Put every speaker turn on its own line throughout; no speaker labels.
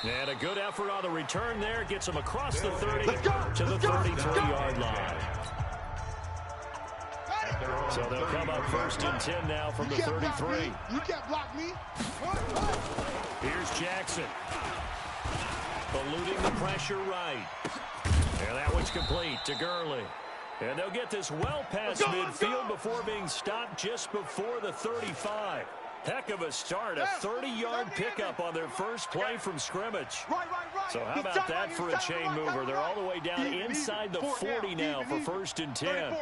And a good effort on the return there. Gets him across the 30 to the 33-yard line. So they'll come up 1st and 10 now from the 33.
You can't block me.
Here's Jackson. Eluding the pressure right. And that one's complete to Gurley. And they'll get this well past midfield before being stopped just before the 35. Heck of a start, a 30-yard pickup on their first play from scrimmage. So how about that for a chain mover? They're all the way down inside the 40 now for 1st and 10.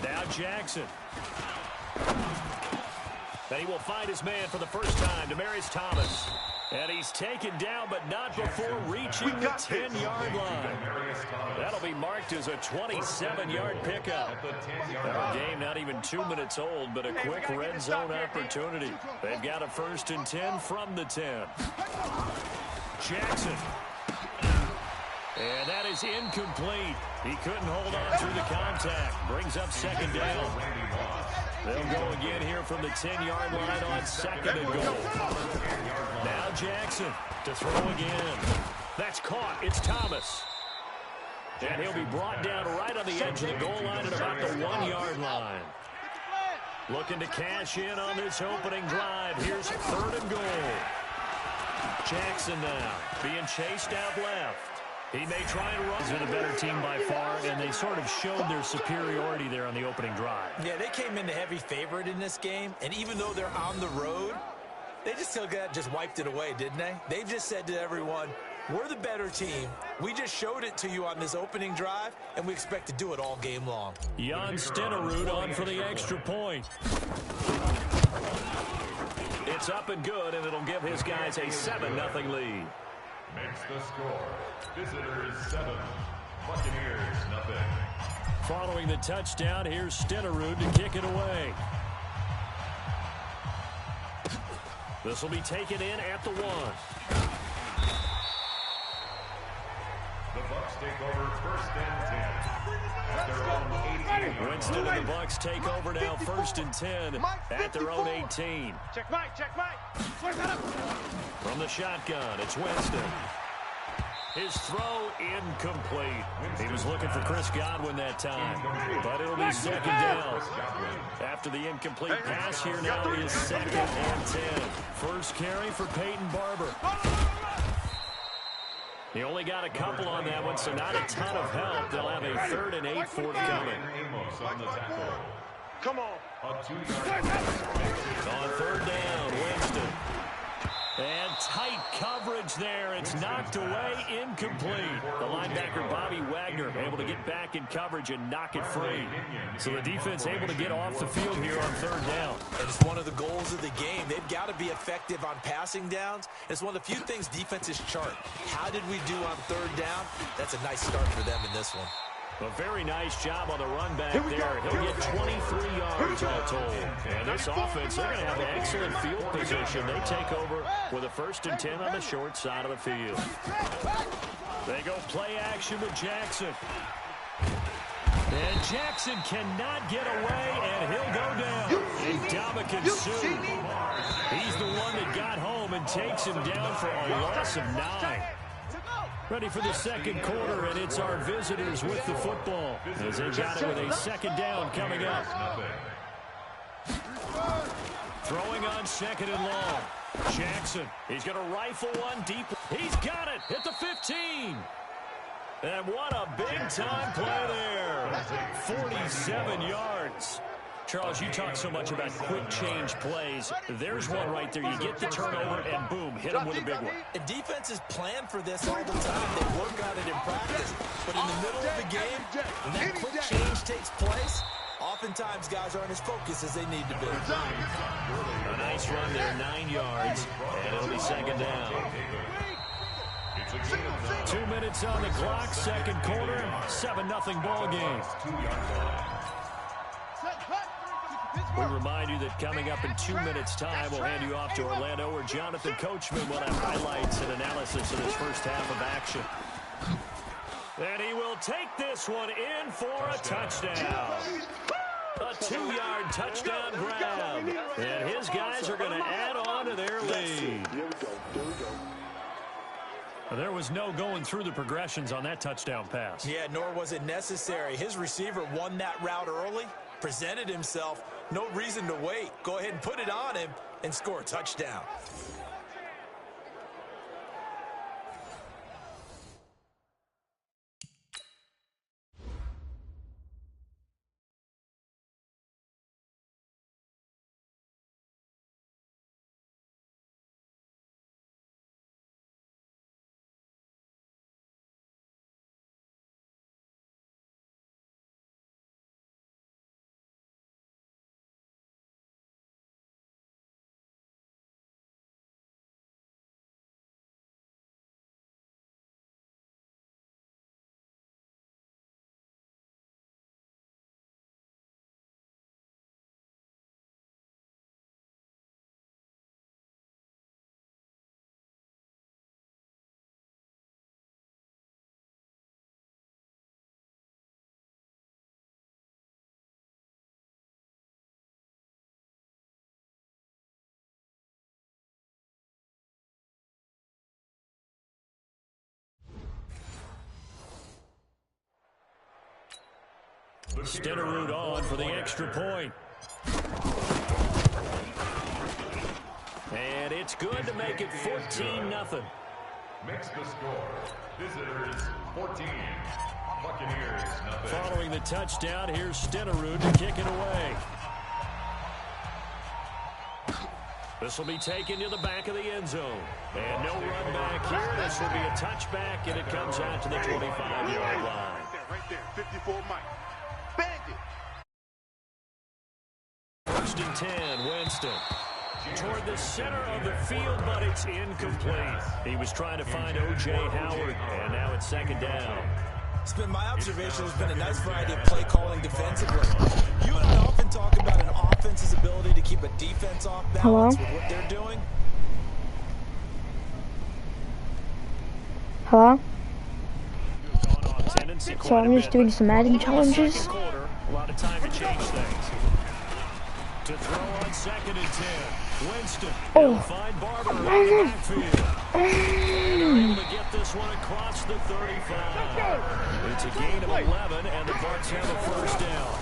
Now Jackson. And he will find his man for the first time, Demaryius Thomas. And he's taken down, but not before reaching the 10-yard line. That'll be marked as a 27-yard pickup. Our game not even 2 minutes old, but a quick red zone opportunity. They've got a 1st and 10 from the 10. Jackson. And that is incomplete. He couldn't hold on through the contact. Brings up 2nd down. They'll go again here from the 10-yard line on 2nd and goal. Now Jackson to throw again. That's caught. It's Thomas. And he'll be brought down right on the edge of the goal line at about the 1-yard line. Looking to cash in on this opening drive. Here's 3rd and goal. Jackson now being chased out left. He may try and run. They're the better team by far, and they sort of showed their superiority there on the opening drive.
Yeah, they came in the heavy favorite in this game, and even though they're on the road, they just wiped it away, didn't they? They just said to everyone, we're the better team. We just showed it to you on this opening drive, and we expect to do it all game long.
Jan Stenerud on for the extra point. It's up and good, and it'll give his guys a 7-0 lead.
Makes the score. Visitors 7, Buccaneers 0.
Following the touchdown, here's Stenerud to kick it away. This will be taken in at the 1.
The Bucs take over 1st and 10. At their own 18.
Winston and the Bucs take over now 1st and 10 at their own 18.
Check Mike.
From the shotgun, it's Winston. His throw incomplete. He was looking for Chris Godwin that time, but it'll be 2nd down. After the incomplete pass, here now is 2nd and 10. First carry for Peyton Barber. He only got a couple on that one, so not a ton of help. They'll have a 3rd and 8 forthcoming.
Come on.
On 3rd down, Winston. And tight coverage there. It's knocked away, incomplete. The linebacker, Bobby Wagner, able to get back in coverage and knock it free. So the defense able to get off the field here on 3rd down.
And it's one of the goals of the game. They've got to be effective on passing downs. It's one of the few things defenses chart. How did we do on 3rd down? That's a nice start for them in this one.
A very nice job on the run back there. He'll get 23 yards all told. And this offense, they're going to have an excellent field position. They take over with a 1st and 10 on the short side of the field. They go play action with Jackson. And Jackson cannot get away, and he'll go down. Ndamukong Suh. He's the one that got home and takes him down for a loss of 9. Ready for the 2nd quarter, and it's our visitors with the football as they got it with a 2nd down coming up. Throwing on 2nd and long. Jackson, he's going to rifle one deep. He's got it at the 15. And what a big-time play there. 47 yards. Charles, you talk so much about quick change plays. There's one right there. You get the turnover, and boom, hit them with a big one.
And defenses plan for this all the time. They work on it in practice. But in the middle of the game, when that quick change takes place, oftentimes guys aren't as focused as they need to be.
A nice run there, 9 yards, and it'll be 2nd down. 2 minutes on the clock, 2nd quarter, 7-0 ball game. We remind you that coming up in 2 minutes' time, we'll hand you off to Orlando, where Jonathan Coachman will have highlights and analysis of this first half of action. And he will take this one in for a touchdown. A 2-yard touchdown grab. And his guys are going to add on to their There was no going through the progressions on that touchdown pass.
Yeah, nor was it necessary. His receiver won that route early, presented himself, no reason to wait. Go ahead and put it on him and score a touchdown.
Stenerud on for the extra point. And it's good to make it 14-0.
Makes the score. Visitors 14. Buccaneers nothing.
Following the touchdown, here's Stenerud to kick it away. This will be taken to the back of the end zone. And no run back here. This will be a touchback, and it comes out to the 25-yard line.
Right there, 54 Mike. Bandit.
First and 10, Winston. Toward the center of the field, but it's incomplete. He was trying to find O.J. Howard, and now it's second down.
It's been my observation. There's been a nice variety of play calling defensively. You and I often talk about an offense's ability to keep a defense off balance with what they're doing.
Hello? So I'm just doing some Madden challenges.
A lot of time to change things. To throw on second and 10. Winston. He'll find Barber in the backfield. And they're able to get this one across the 35. It's a gain of 11, and the Bucs have a first down.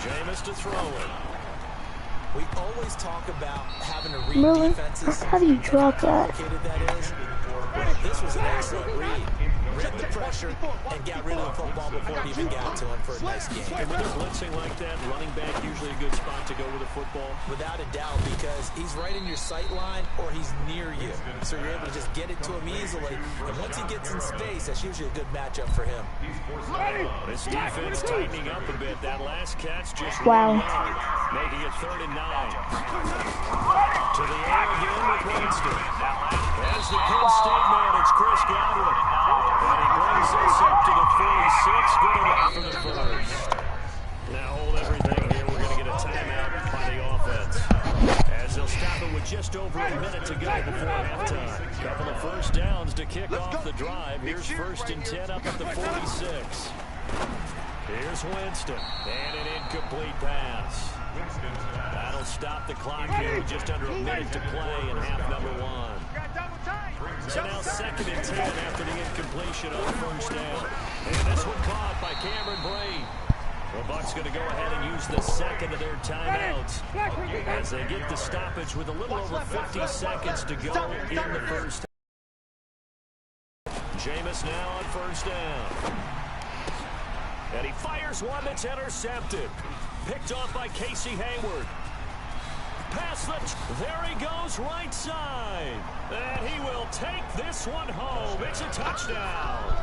Jameis to throw it.
We always talk about having to read defenses.
How do you drop that?
That is. Well, this was an excellent read. Read the pressure and got rid of the football before it even got to him for a nice game.
And when they're blitzing like that, running back usually a good spot to go with a football.
Without a doubt, because he's right in your sight line or he's near you. So you're able to just get it to him easily. And once he gets in space, that's usually a good matchup for him.
This defense tightening up a bit. That last catch just making it 3rd and 9. To the air again with Winston. As the Penn State man, it's Chris Godwin. And he brings this up to the 46. Good enough for the first. Now hold everything here. We're going to get a timeout by the offense. As they'll stop it with just over a minute to go before halftime. Couple of first downs to kick off the drive. Here's 1st and 10 up at the 46. Here's Winston. And an incomplete pass. That'll stop the clock here with just under a minute to play in half number 1. So now 2nd and 10 after the incompletion on first down. And this one caught by Cameron Braid. The Bucs going to go ahead and use the second of their timeouts as they get the stoppage with a little over 50 seconds to go in the first. Jameis now on first down. And he fires one that's intercepted. Picked off by Casey Hayward. Pass there he goes, right side. And he will take this one home. It's a touchdown.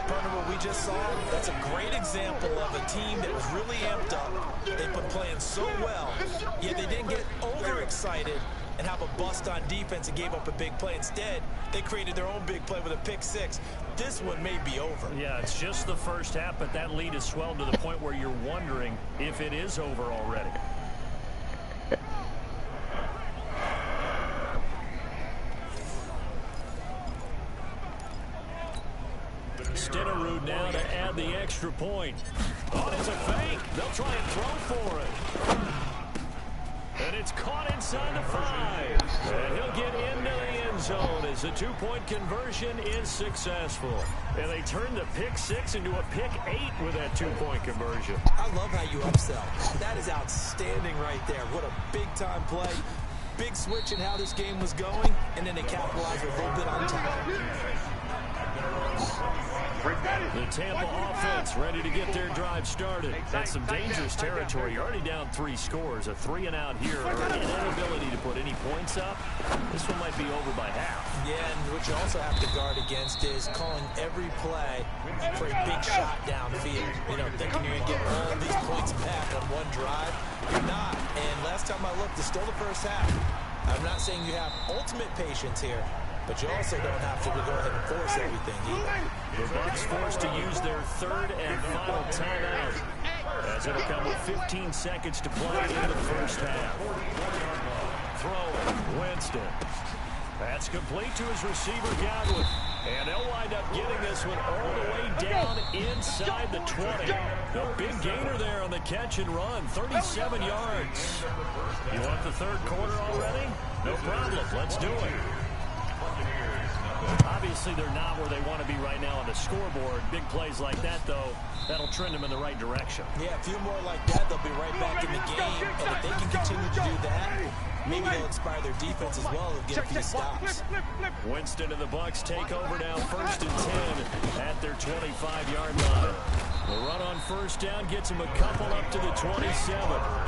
Partner, what we just saw, that's a great example of a team that was really amped up. They've been playing so well, yet they didn't get overexcited and have a bust on defense and gave up a big play. Instead, they created their own big play with a pick six. This one may be over.
Yeah, it's just the first half, but that lead has swelled to the point where you're wondering if it is over already. Stenerud now to add the extra point. Oh, it's a fake. They'll try and throw for it. And it's caught inside the 5. And he'll get into the end zone as the two-point conversion is successful. And they turn the pick 6 into a pick 8 with that two-point conversion.
I love how you upsell. That is outstanding right there. What a big-time play. Big switch in how this game was going, and then they capitalized a little bit on top.
The Tampa offense ready to get their drive started. That's some dangerous territory. You're already down 3 scores. A 3-and-out here, or an inability to put any points up. This one might be over by half.
Yeah, and what you also have to guard against is calling every play for a big shot downfield. You know, thinking you're going to get all these points back on one drive. You're not. And last time I looked, it's still the first half. I'm not saying you have ultimate patience here, but you also don't have to go ahead and force everything either.
The Bucs forced to use their third and final timeout, as it'll come with 15 seconds to play in the first half. Throwing, Winston. That's complete to his receiver, Godwin. And they'll wind up getting this one all the way down inside the 20. A big gainer there on the catch and run, 37 yards. You want the third quarter already? No problem. Let's do it. Obviously, they're not where they want to be right now on the scoreboard. Big plays like that, though, that'll trend them in the right direction.
Yeah, a few more like that, they'll be right back in the game. And if they can continue to do that, maybe they'll inspire their defense as well and get a few stops.
Winston and the Bucs take over now, 1st and 10 at their 25-yard line. The run on first down gets him a couple up to the 27.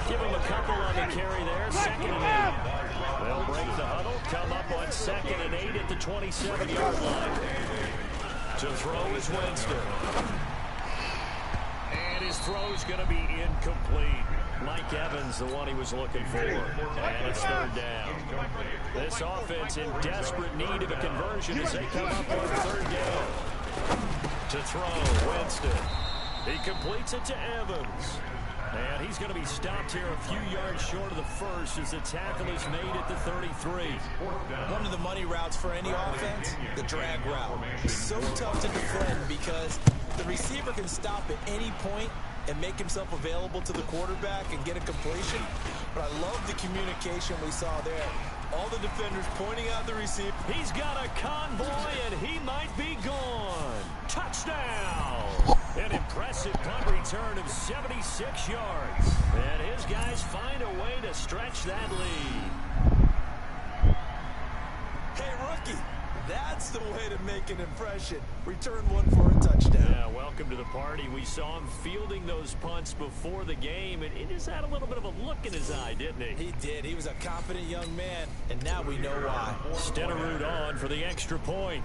Give him a couple on the carry there, 2nd and 8. They'll break the huddle, come up on 2nd and 8 at the 27-yard line. To throw is Winston. And his throw's going to be incomplete. Mike Evans, the one he was looking for. And it's 3rd down. This offense in desperate need of a conversion as they come up on 3rd down. To throw, Winston. He completes it to Evans. And he's going to be stopped here a few yards short of the first as the tackle is made at the 33.
One of the money routes for any offense, the drag route. So tough to defend because the receiver can stop at any point and make himself available to the quarterback and get a completion. But I love the communication we saw there. All the defenders pointing out the receiver.
He's got a convoy, and he might be gone. Touchdown! An impressive punt return of 76 yards. And his guys find a way to stretch that lead.
Hey, rookie, that's the way to make an impression. Return one for a touchdown.
Yeah, welcome to the party. We saw him fielding those punts before the game, and he just had a little bit of a look in his eye, didn't he?
He did. He was a confident young man, and now we know why.
Stenerud on for the extra point.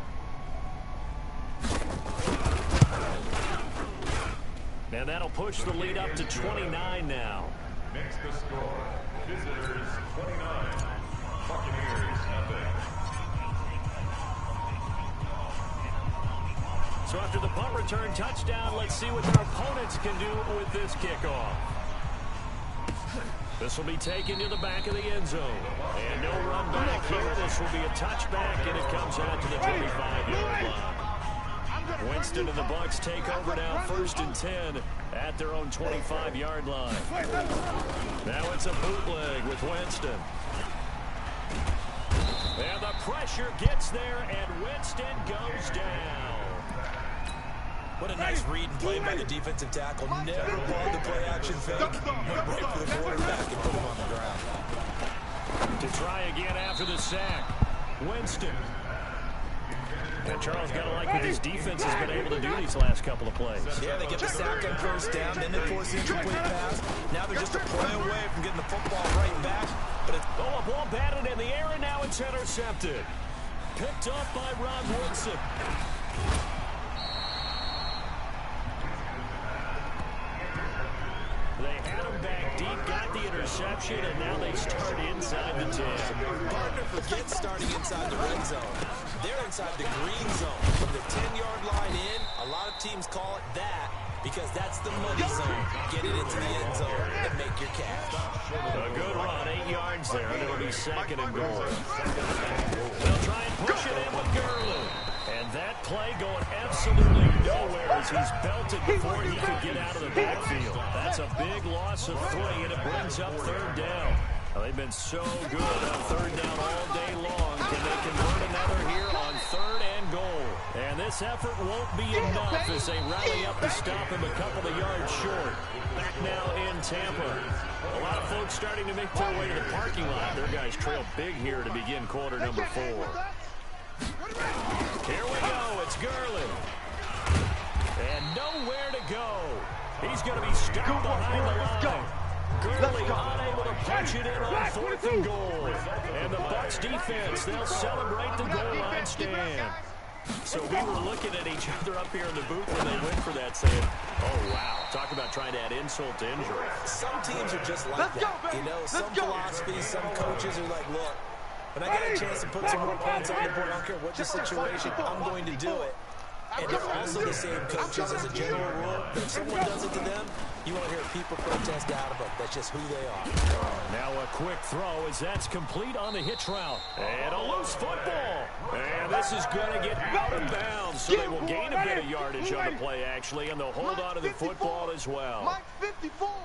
And that'll push the lead up to 29 now.
Next the score. Visitors 29. Buccaneers nothing.
So after the punt return touchdown, let's see what their opponents can do with this kickoff. This will be taken to the back of the end zone. And no run back here. This will be a touchback, and it comes out to the 25-yard line. Winston and the Bucs take over now, 1st and 10 at their own 25-yard line. Now it's a bootleg with Winston. And the pressure gets there, and Winston goes down.
What a nice read and play by the defensive tackle. Never balled the play action fake. Went right for the quarterback and put him on the ground.
To try again after the sack. Winston. And Charles got to like what his defense has been able to do these last couple of plays.
Yeah, they get the sack on first down, then they force the incomplete pass. Now they're just a play away from getting the football right back. But it's
a ball batted in the air, and now it's intercepted. Picked up by Ron Woodson. They had him back deep, got the interception, and now they start inside the 10.
Partner forgets starting inside the red zone. They're inside the green zone. From the 10-yard line in, a lot of teams call it that because that's the money zone. Get it into the end zone and make your cash.
A good run, 8 yards there, and it'll be 2nd and goal. They'll try and push it in with Gurley. And that play going absolutely nowhere as he's belted before he could get out of the backfield. That's a big loss of 3, and it brings up 3rd down. Well, they've been so good on third down all day long. Can they convert another here on third and goal? And this effort won't be enough as they rally up to stop him a couple of yards short. Back now in Tampa. A lot of folks starting to make their way to the parking lot. Their guys trail big here to begin quarter number 4. Here we go. It's Gurley. And nowhere to go. He's going to be stuck behind the line. Gurley unable to punch it in on 4th and goal. And the Bucs defense, they'll celebrate the goal line stand. So we were looking at each other up here in the booth when they went for that, saying, oh, wow. Talk about trying to add insult to injury.
Some teams are just like that. You know, some philosophies, some coaches are like, look, when I get a chance to put some more points on the board, I don't care what the situation, I'm going to do it. And they're also the same coaches as a general rule. But if someone does it to them, you won't hear people protest out of them. That's just who they are.
Now a quick throw as that's complete on the hitch route. And a loose football. And this is going to get out of bounds. So they will gain a bit of yardage on the play, actually. And they'll hold on to the football as well.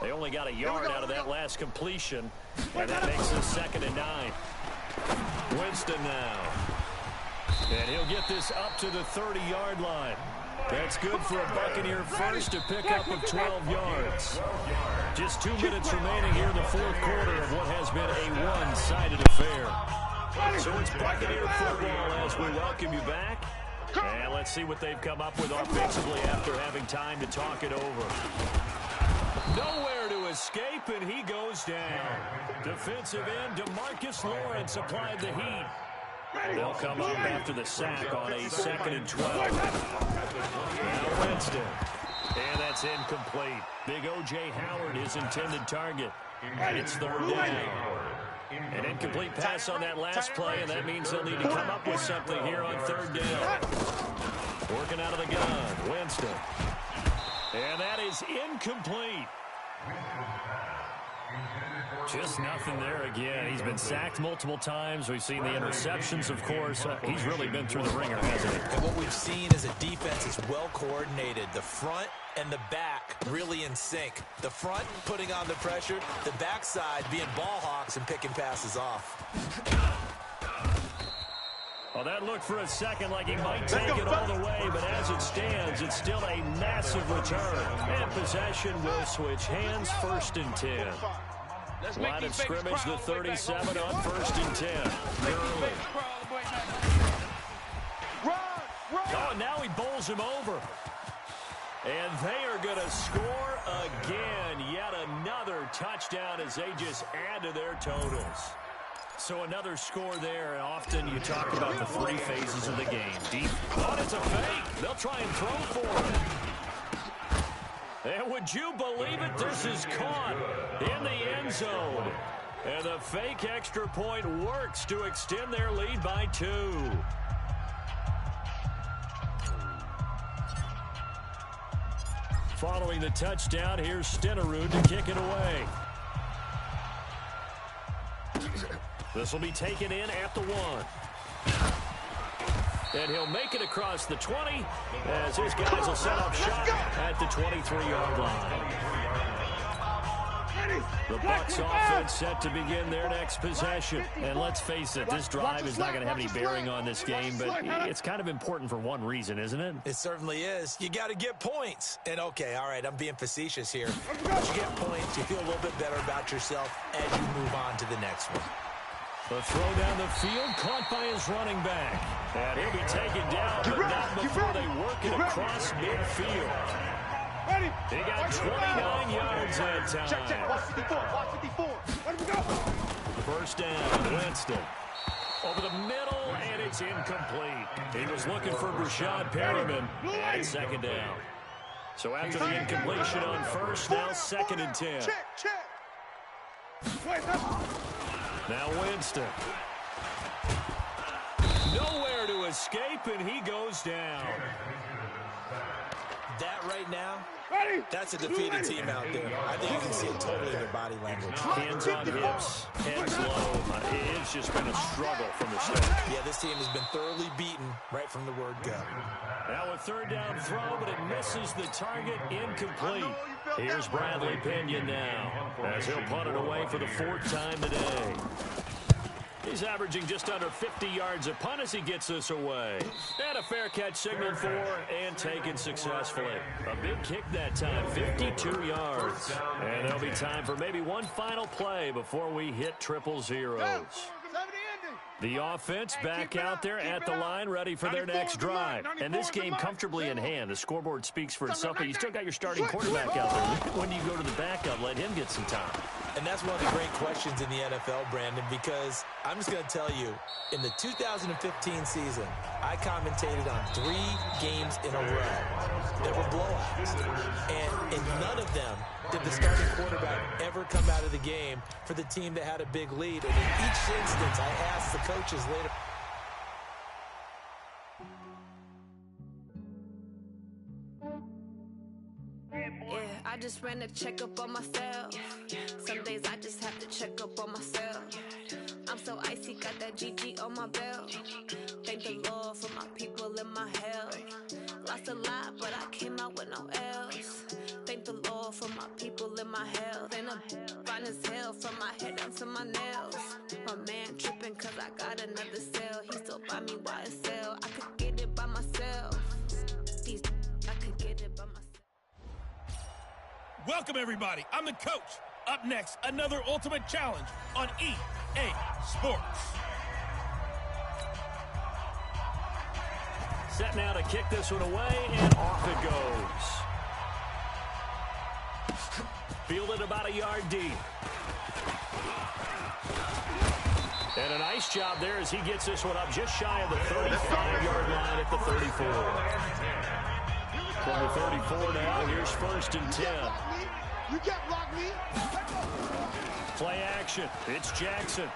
They only got a yard out of that last completion. And that makes it 2nd and 9. Winston now. And he'll get this up to the 30-yard line. That's good for a Buccaneer first, a pickup of 12 yards. Just 2 minutes remaining here in the 4th quarter of what has been a one-sided affair. So it's Buccaneer football as we welcome you back. And let's see what they've come up with offensively after having time to talk it over. Nowhere to escape, and he goes down. Defensive end DeMarcus Lawrence applied the heat. They'll come up after the sack on a 2nd and 12. Now Winston. And that's incomplete. Big O.J. Howard, his intended target. And it's 3rd down. An incomplete pass on that last play, and that means they'll need to come up with something here on 3rd down. Working out of the gun, Winston. And that is incomplete. Just nothing there again. He's been sacked multiple times. We've seen the interceptions, of course. He's really been through the ringer, hasn't he?
And what we've seen is a defense is well coordinated. The front and the back really in sync. The front putting on the pressure. The backside being ball hawks and picking passes off.
Well, that looked for a second like he might take it all the way, but as it stands, it's still a massive return. And possession will switch hands, 1st and 10. Line of scrimmage, the 37 on 1st and 10. Gurley. Oh, and now he bowls him over. And they are going to score again. Yet another touchdown as they just add to their totals. So another score there, and often you talk about the 3 phases of the game. Deep. Oh, it's a fake. They'll try and throw for it. And would you believe it? This is caught in the end zone. And the fake extra point works to extend their lead by 2. Following the touchdown, here's Stenerud to kick it away. This will be taken in at the 1. And he'll make it across the 20 as his guys will set up shop at the 23-yard line. The Bucs offense set to begin their next possession. And let's face it, this drive is not going to have any bearing on this game, but it's kind of important for one reason, isn't it?
It certainly is. You got to get points. And okay, all right, I'm being facetious here. But you get points, you feel a little bit better about yourself as you move on to the next one.
The throw down the field, caught by his running back. And he'll be taken down, but not before they work it across midfield. He got 29 yards that time.
Watch 54.
First down, Winston. Over the middle, and it's incomplete. He was looking for Rashad Perriman, and it's 2nd down. So after the incompletion on 1st, now 2nd and 10. Now Winston. Nowhere to escape, and he goes down.
That right now, that's a defeated team out there. I think you can see it totally in their body language.
Hands on hips, heads low. It's has just been a struggle from the start.
Yeah, this team has been thoroughly beaten right from the word go.
Now a third down throw, but it misses the target, incomplete. Here's Bradley Pinion now, as he'll punt it away for the 4th time today. He's averaging just under 50 yards a punt as he gets this away. And a fair catch signaled for and taken successfully. A big kick that time, 52 yards. And there'll be time for maybe one final play before we hit 000. The offense back out there at the line, ready for their next drive. And this game comfortably in hand. The scoreboard speaks for itself, but you still got your starting quarterback out there. When do you go to the backup? Let him get some time.
And that's one of the great questions in the NFL, Brandon, because I'm just going to tell you, in the 2015 season, I commentated on 3 games in a row. There were blowouts. And in none of them did the starting quarterback ever come out of the game for the team that had a big lead. And in each instance, I asked the coaches later.
I just ran a checkup on myself. Some days I just have to check up on myself. I'm so icy, got that GG on my belt. Thank the Lord for my people and my health. Lost a lot, but I came out with no else. Thank the Lord for my people and my health. And I'm fine as hell from my head down to my nails. My man tripping cause I got another cell. He still buy me YSL. I could get it by myself. I could get it by myself.
Welcome, everybody. I'm the coach. Up next, another ultimate challenge on EA Sports.
Set now to kick this one away, and off it goes. Fielded about a yard deep. And a nice job there as he gets this one up just shy of the 35-yard line at the 34. From the 34 now, here's 1st and 10.
You can't block me.
Play action. It's Jackson.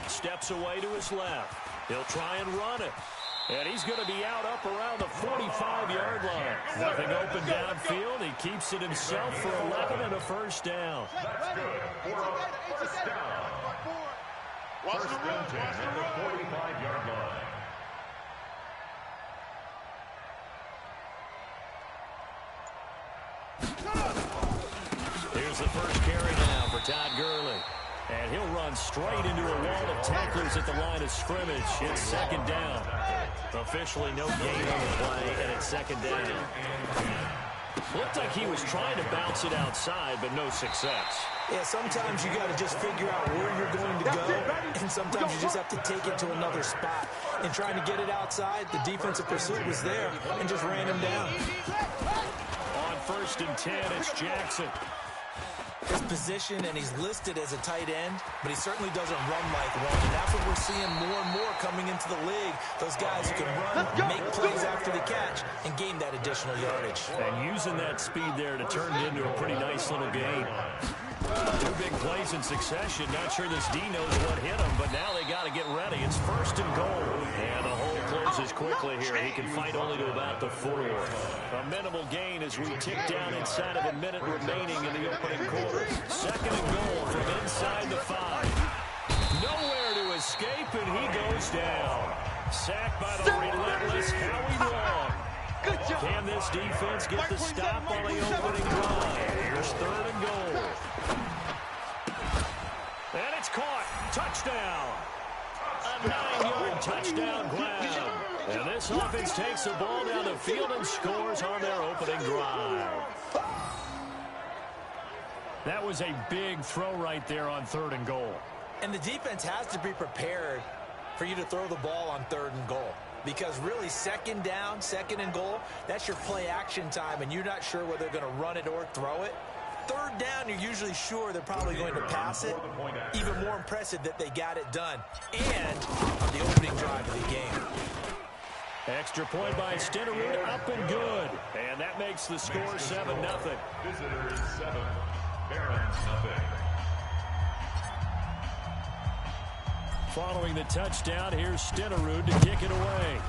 Steps away to his left. He'll try and run it. And he's going to be out up around the 45-yard line. Nothing open downfield. He keeps it himself for 11 and a 1st down.
That's good for a 1st down. 1st and 10 at the 45-yard line.
Here's the first carry now for Todd Gurley. And he'll run straight into a wall of tacklers at the line of scrimmage. It's 2nd down. Officially no gain on the play, and it's 2nd down. Looked like he was trying to bounce it outside, but no success.
Yeah, sometimes you got to just figure out where you're going to go, and sometimes you just have to take it to another spot. And trying to get it outside, the defensive pursuit was there and just ran him down.
On 1st and 10, it's Jackson.
His position, and he's listed as a tight end, but he certainly doesn't run like one. And that's what we're seeing more and more coming into the league. Those guys who can run, make plays after the catch, and gain that additional yardage.
And using that speed there to turn it into a pretty nice little gain. 2 big plays in succession. Not sure this D knows what hit him, but now they got to get ready. It's 1st and goal. And the hole closes quickly here. He can fight only to about the 4. A minimal gain as we tick down inside of a minute remaining in the opening quarter. 2nd and goal from inside the 5. Nowhere to escape, and he goes down. Sacked by the relentless Howie Long. Can this defense get the stop on the opening drive? Here's 3rd and goal. And it's caught. Touchdown. A 9-yard touchdown grab. And this offense takes the ball down the field and scores on their opening drive. That was a big throw right there on 3rd and goal.
And the defense has to be prepared for you to throw the ball on 3rd and goal. Because really, 2nd down, 2nd and goal, that's your play action time, and you're not sure whether they're going to run it or throw it. 3rd down, you're usually sure they're probably going to pass it. Even more impressive that they got it done. And on the opening drive of the game.
Extra point by Stenerud, up and good. And that makes the score 7-0.
Visitors 7, Barons 0.
Following the touchdown, here's Stenerud to kick it away.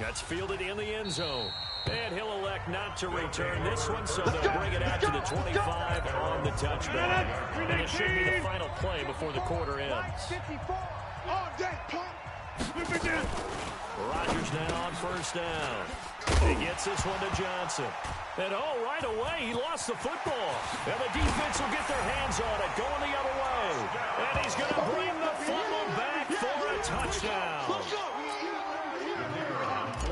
That's fielded in the end zone. And he'll elect not to return this one, so they'll bring it out to the 25 on the touchback. And it should be the final play before the quarter ends. Rodgers now on first down. He gets this one to Johnson. And right away, he lost the football. And the defense will get their hands on it, going the other way. And he's going to bring the fumble back for a touchdown.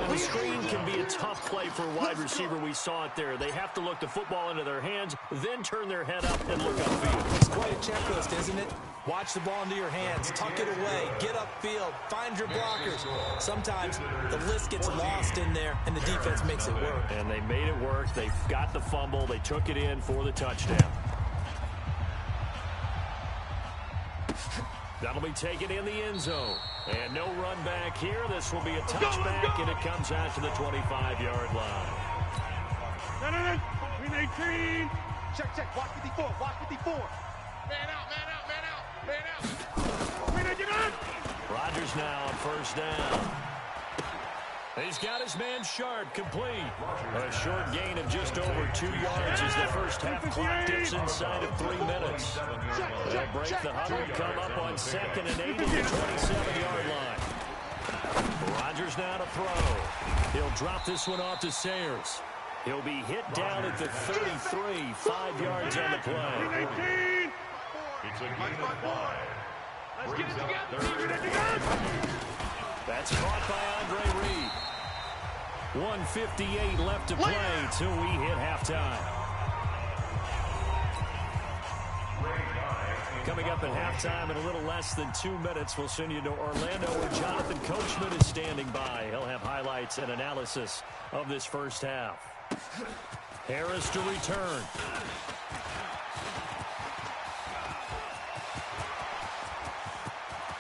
The screen can be a tough play for a wide receiver. We saw it there. They have to look the football into their hands, then turn their head up and look upfield.
It's quite a checklist, isn't it? Watch the ball into your hands, tuck it away, get upfield, find your blockers. Sometimes the list gets lost in there, and the defense makes it work.
And they made it work. They got the fumble. They took it in for the touchdown. That'll be taken in the end zone. And no run back here. This will be a touchback, and it comes out to the 25-yard line.
Win 18. Check. Watch 54. Watch 54. Man out.
Rodgers now on first down. He's got his man Sharp complete. A short gain of just over 2 yards as the first half clock dips inside of 3 minutes. They'll break the huddle, come up on 2nd and 8 at the 27-yard line. Rodgers now to throw. He'll drop this one off to Sayers. He'll be hit down at the 33, 5 yards on the play.
It's a gain of 5.
Let's get it together.
That's caught by Andre Reed. 1:58 left to play till we hit halftime. Coming up at halftime in a little less than 2 minutes, we'll send you to Orlando where Jonathan Coachman is standing by. He'll have highlights and analysis of this first half. Harris to return.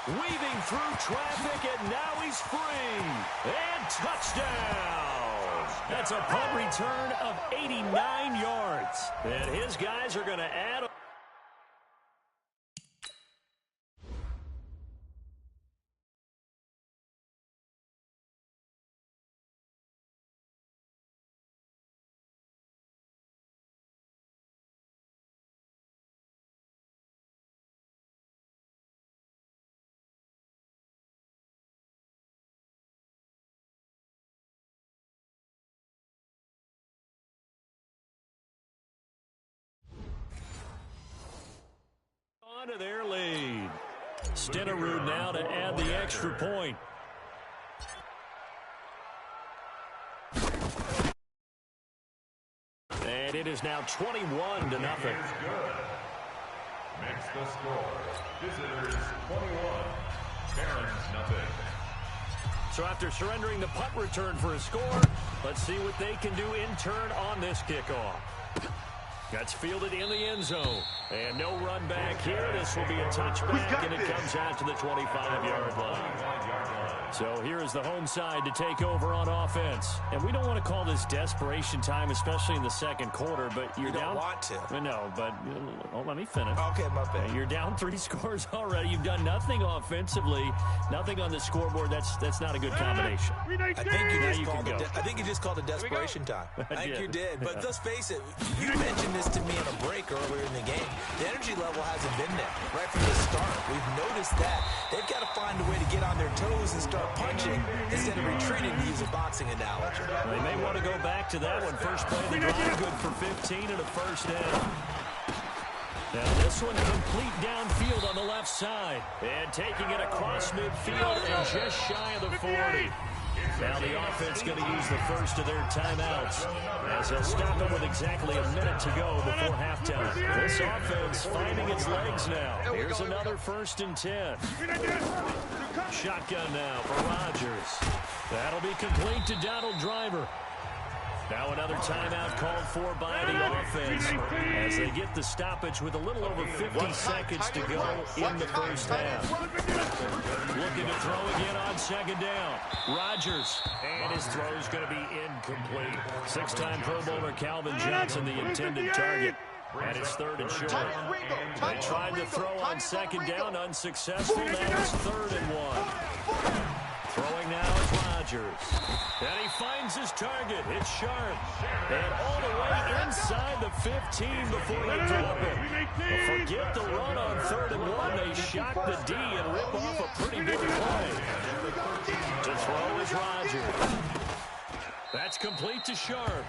Weaving through traffic, and now he's free. And touchdown! That's a punt return of 89 yards. And his guys are going to add to their lead. Stenerud now to add the extra point. And it is now 21-0.
Makes the score. Visitors 21. Barons nothing.
So after surrendering the punt return for a score, let's see what they can do in turn on this kickoff. That's fielded in the end zone. And no run back here. This will be a touchback, and it comes out to the 25-yard line. So here is the home side to take over on offense. And we don't want to call this desperation time, especially in the second quarter, but you're down.
You don't want to.
No, but let me finish.
Okay, my bad.
You're down 3 scores already. You've done nothing offensively, nothing on the scoreboard. That's not a good combination.
I think you just called it desperation time. I think you did. But let's face it, you mentioned this to me on a break earlier in the game. The energy level hasn't been there right from the start. We've noticed that. They've got to find a way to get on their toes and start punching instead of retreating, to use a boxing analogy.
They may want to go back to that one. First play of the drive, good for 15 and a first down. Now this one complete downfield on the left side. And taking it across midfield and just shy of the 40. Now the offense going to use the first of their timeouts as they'll stop it with exactly a minute to go before halftime. This offense finding its legs now. Here's another 1st and 10. Shotgun now for Rodgers. That'll be complete to Donald Driver. Now another timeout called for by the offense as they get the stoppage with a little over 50 seconds to go in the first half. Looking to throw again on 2nd down. Rodgers, and his throw is going to be incomplete. 6-time Pro Bowler Calvin Johnson, the intended target. And it's 3rd and short. They tried to throw on 2nd down, unsuccessful. Now it's 3rd and 1. Throwing now is Rodgers. Rodgers. And he finds his target. It's sharp. And all the way inside the 15 before they drop it. Forget the run on 3rd and 1. They shock the D and rip off a pretty big play. To throw is Rodgers. That's complete to Sharp.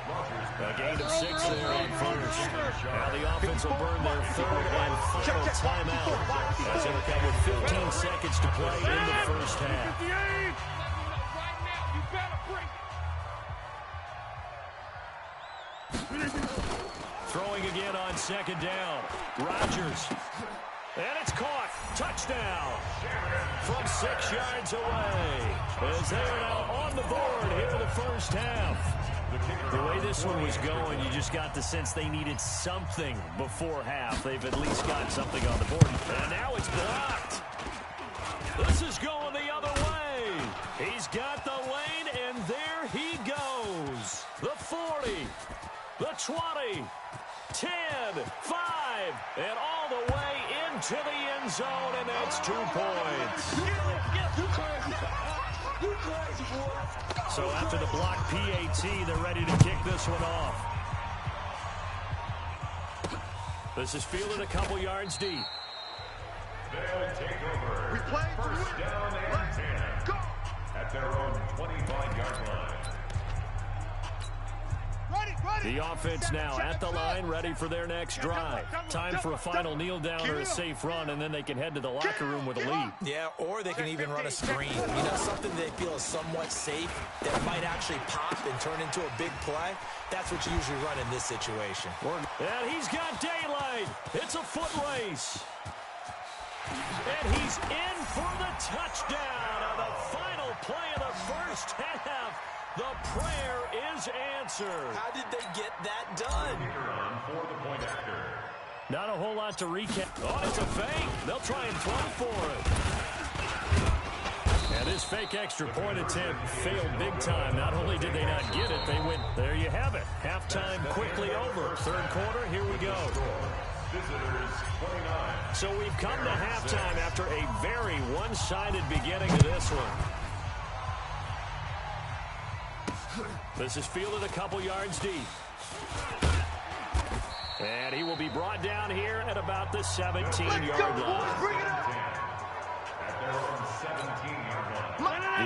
A gain of 6 there on first. Now the offense will burn their 3rd and final timeout as it'll come with 15 seconds to play in the first half. Throwing again on 2nd down. Rodgers. And it's caught. Touchdown. From 6 yards away. As they are now on the board here in the first half. The way this one was going, you just got the sense they needed something before half. They've at least got something on the board. And now it's blocked. This is going the other way. He's got the lane, and there he goes. The 40, the 20, 10, 5, and all the way into the end zone, and that's 2 points. So after the block PAT, they're ready to kick this one off. This is fielded a couple yards deep.
They'll take over. We play first down and 10 at their own 25-yard line.
The offense now at the line, ready for their next drive. Time for a final kneel down or a safe run, and then they can head to the locker room with a lead.
Yeah, or they can even run a screen. You know, something they feel is somewhat safe that might actually pop and turn into a big play. That's what you usually run in this situation.
And he's got daylight. It's a foot race. And he's in for the touchdown on the final play of the first half. The prayer is answered.
How did they get that done?
Not a whole lot to recap. Oh, it's a fake. They'll try and throw for it. And this fake extra point attempt failed big time. Not only did they not get it, they went, there you have it. Halftime quickly over. 3rd quarter, here we go. So we've come to halftime after a very one-sided beginning to this one. This is fielded a couple yards deep. And he will be brought down here at about the 17-yard line.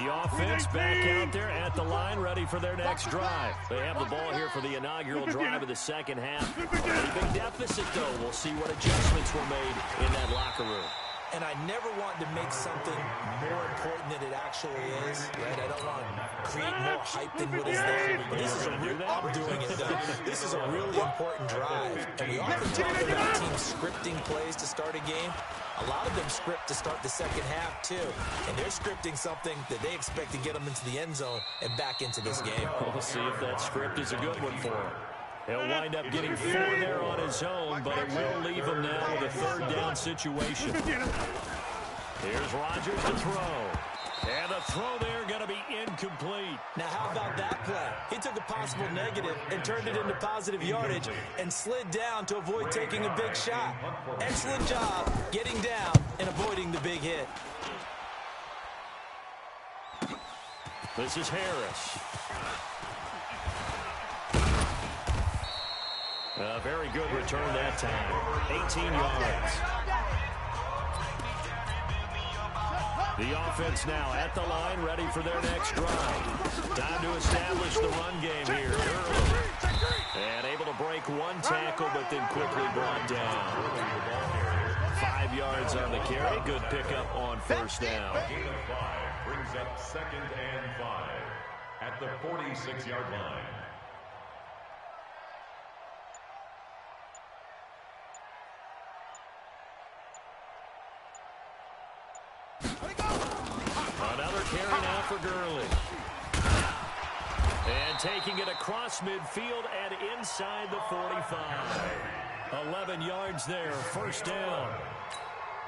The offense back out there at the line, ready for their next drive. They have the ball here for the inaugural drive of the second half. A big deficit, though. We'll see what adjustments were made in that locker room.
And I never want to make something more important than it actually is, right? I don't want to create more hype than what is there. But this is a real, I'm doing it, though. This is a really important drive. And we often talk about teams scripting plays to start a game. A lot of them script to start the second half, too. And they're scripting something that they expect to get them into the end zone and back into this game.
We'll see if that script is a good one for him. He'll wind up getting 4 there on his own, but it will leave him now with a 3rd down situation. Here's Rodgers to throw. And the throw there going to be incomplete.
Now, how about that play? He took a possible negative and turned it into positive yardage and slid down to avoid taking a big shot. Excellent job getting down and avoiding the big hit.
This is Harris. A very good return that time. 18 yards. The offense now at the line, ready for their next drive. Time to establish the run game here early. And able to break one tackle, but then quickly brought down. 5 yards on the carry. Good pickup on first down.
Gain of 5 brings up 2nd and 5 at the 46-yard line.
Another carry now for Gurley. And taking it across midfield and inside the 45. 11 yards there, first down.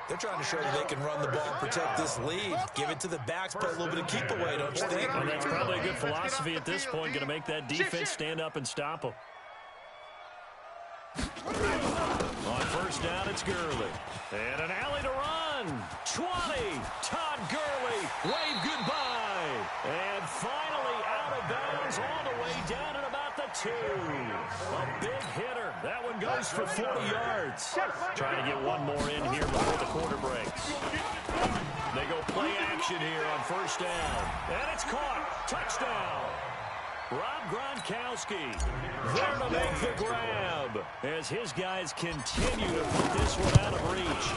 They're trying to show that they can run the ball, protect this lead, give it to the backs, play a little bit of keep away, don't you think?
Well, that's probably a good philosophy at this point, going to make that defense stand up and stop them. On first down, it's Gurley. And an alley to run. 20. Todd Gurley, wave goodbye. And finally out of bounds all the way down at about the 2. A big hitter. That one goes for 40 yards. Trying to get one more in here before the quarter breaks. They go play action here on first down. And it's caught. Touchdown. Rob Gronkowski there to make the grab as his guys continue to put this one out of reach.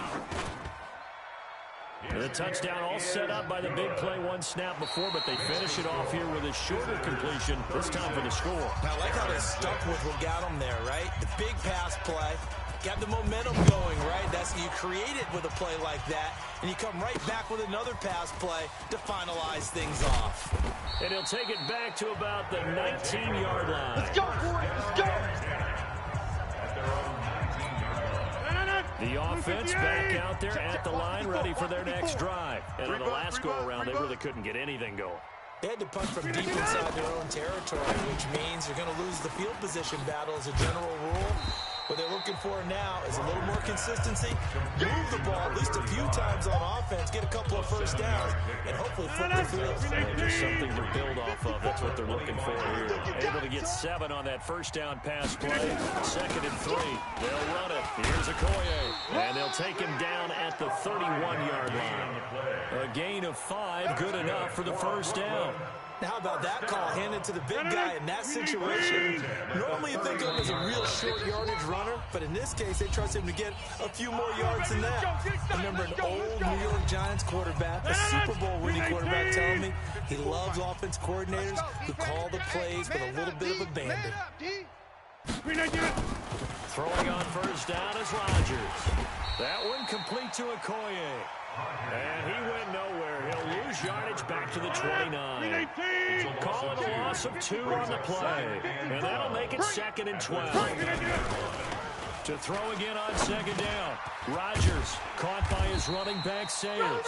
The touchdown all set up by the big play one snap before, but they finish it off here with a shorter completion, this time for the score.
I like how they stuck with what got them there, right? The big pass play. Got the momentum going, right? That's you create it with a play like that, and you come right back with another pass play to finalize things off.
And he'll take it back to about the 19-yard line.
Let's go, boy. Let's go.
The offense back out there at the line, ready for their next drive. And on the last go-around, they really couldn't get anything going.
They had to punt from deep inside their own territory, which means they're going to lose the field position battle as a general rule. What they're looking for now is a little more consistency, move the ball at least a few times on offense, get a couple of first downs, and hopefully flip the field.
And just something to build off of. That's what they're looking for here. Able to get 7 on that first down pass play. 2nd and 3. They'll run it. Here's Okoye. And they'll take him down at the 31-yard line. A gain of 5, good enough for the first down.
Now, how about that call handed to the big guy in that situation? Normally you think of him as a real short yardage runner, but in this case they trust him to get a few more yards than that. I remember an old New York Giants quarterback, a Super Bowl winning quarterback, telling me he loves offense coordinators who call the plays with a little bit of abandon.
Throwing on first down is Rodgers. That one complete to Okoye. And he went nowhere. He'll lose yardage back to the 29. Calling a loss of 2 on the play. And that'll make it 2nd and 12. To throw again on 2nd down. Rodgers caught by his running back Sayers.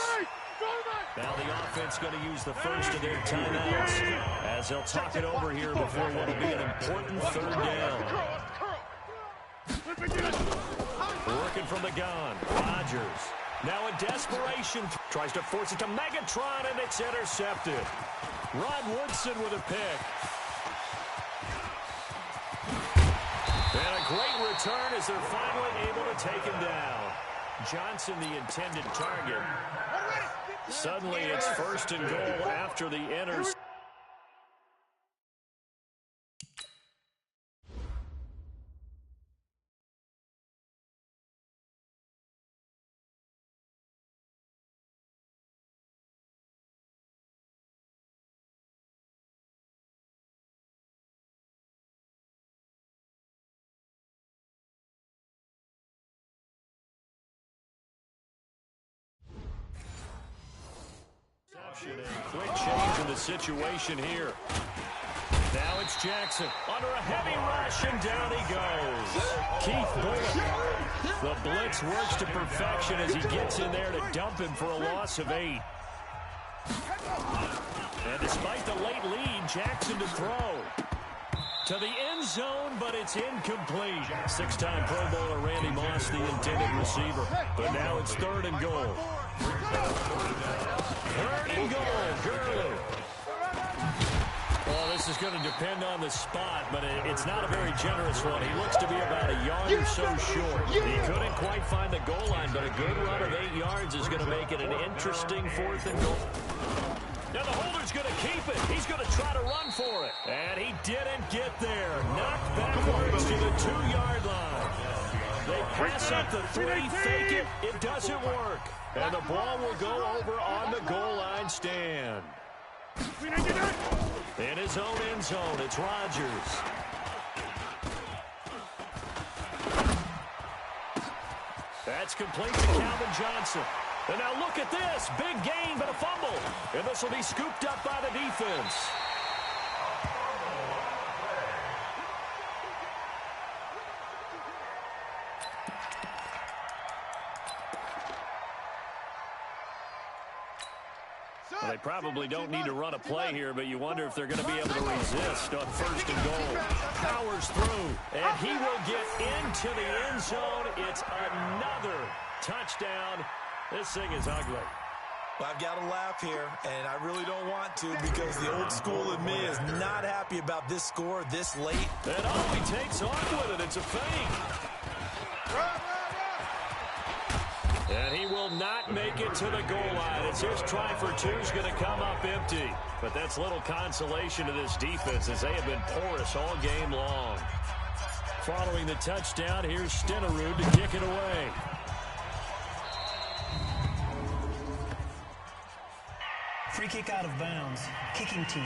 Now the offense going to use the first of their timeouts as they'll talk it over here before what will be an important 3rd down. Working from the gun. Rodgers. Now in desperation, tries to force it to Megatron, and it's intercepted. Rod Woodson with a pick. And a great return as they're finally able to take him down. Johnson, the intended target. Suddenly it's 1st and goal after the interception. A quick change in the situation here. Now it's Jackson under a heavy rush, and down he goes. Keith Bullock. The blitz works to perfection as he gets in there to dump him for a loss of 8. And despite the late lead, Jackson to throw. To the end zone, but it's incomplete. 6-time Pro Bowler Randy Moss, the intended receiver. But now it's 3rd and goal. 3rd and goal, Gurley. Well, this is going to depend on the spot, but it's not a very generous one. He looks to be about a yard or so short. He couldn't quite find the goal line, but a good run of 8 yards is going to make it an interesting 4th and goal. Now the holder's going to keep it. He's going to try to run for it. And he didn't get there. Knocked backwards to the 2-yard line. They pass up the 3, fake it. It doesn't work. And the ball will go over on the goal line stand. In his own end zone, it's Rodgers. That's complete to Calvin Johnson. And now look at this. Big gain, but a fumble. And this will be scooped up by the defense. Well, they probably don't need to run a play here, but you wonder if they're going to be able to resist on 1st and goal. Powers through, and he will get into the end zone. It's another touchdown. This thing is ugly.
Well, I've got to laugh here, and I really don't want to because the old school in me is not happy about this score this late.
And he takes off with it. It's a fake. And he will not make it to the goal line. It's his try for two is going to come up empty. But that's little consolation to this defense as they have been porous all game long. Following the touchdown, here's Stenerud to kick it away.
Free kick out of bounds. Kicking team.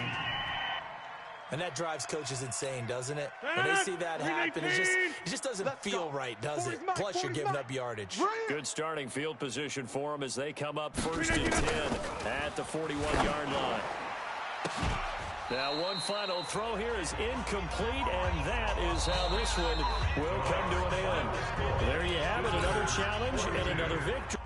And that drives coaches insane, doesn't it? When they see that happen, it just doesn't feel right, does it? Plus, you're giving up yardage.
Good starting field position for them as they come up 1st and 10 at the 41-yard line. Now, one final throw here is incomplete, and that is how this one will come to an end. There you have it, another challenge and another victory.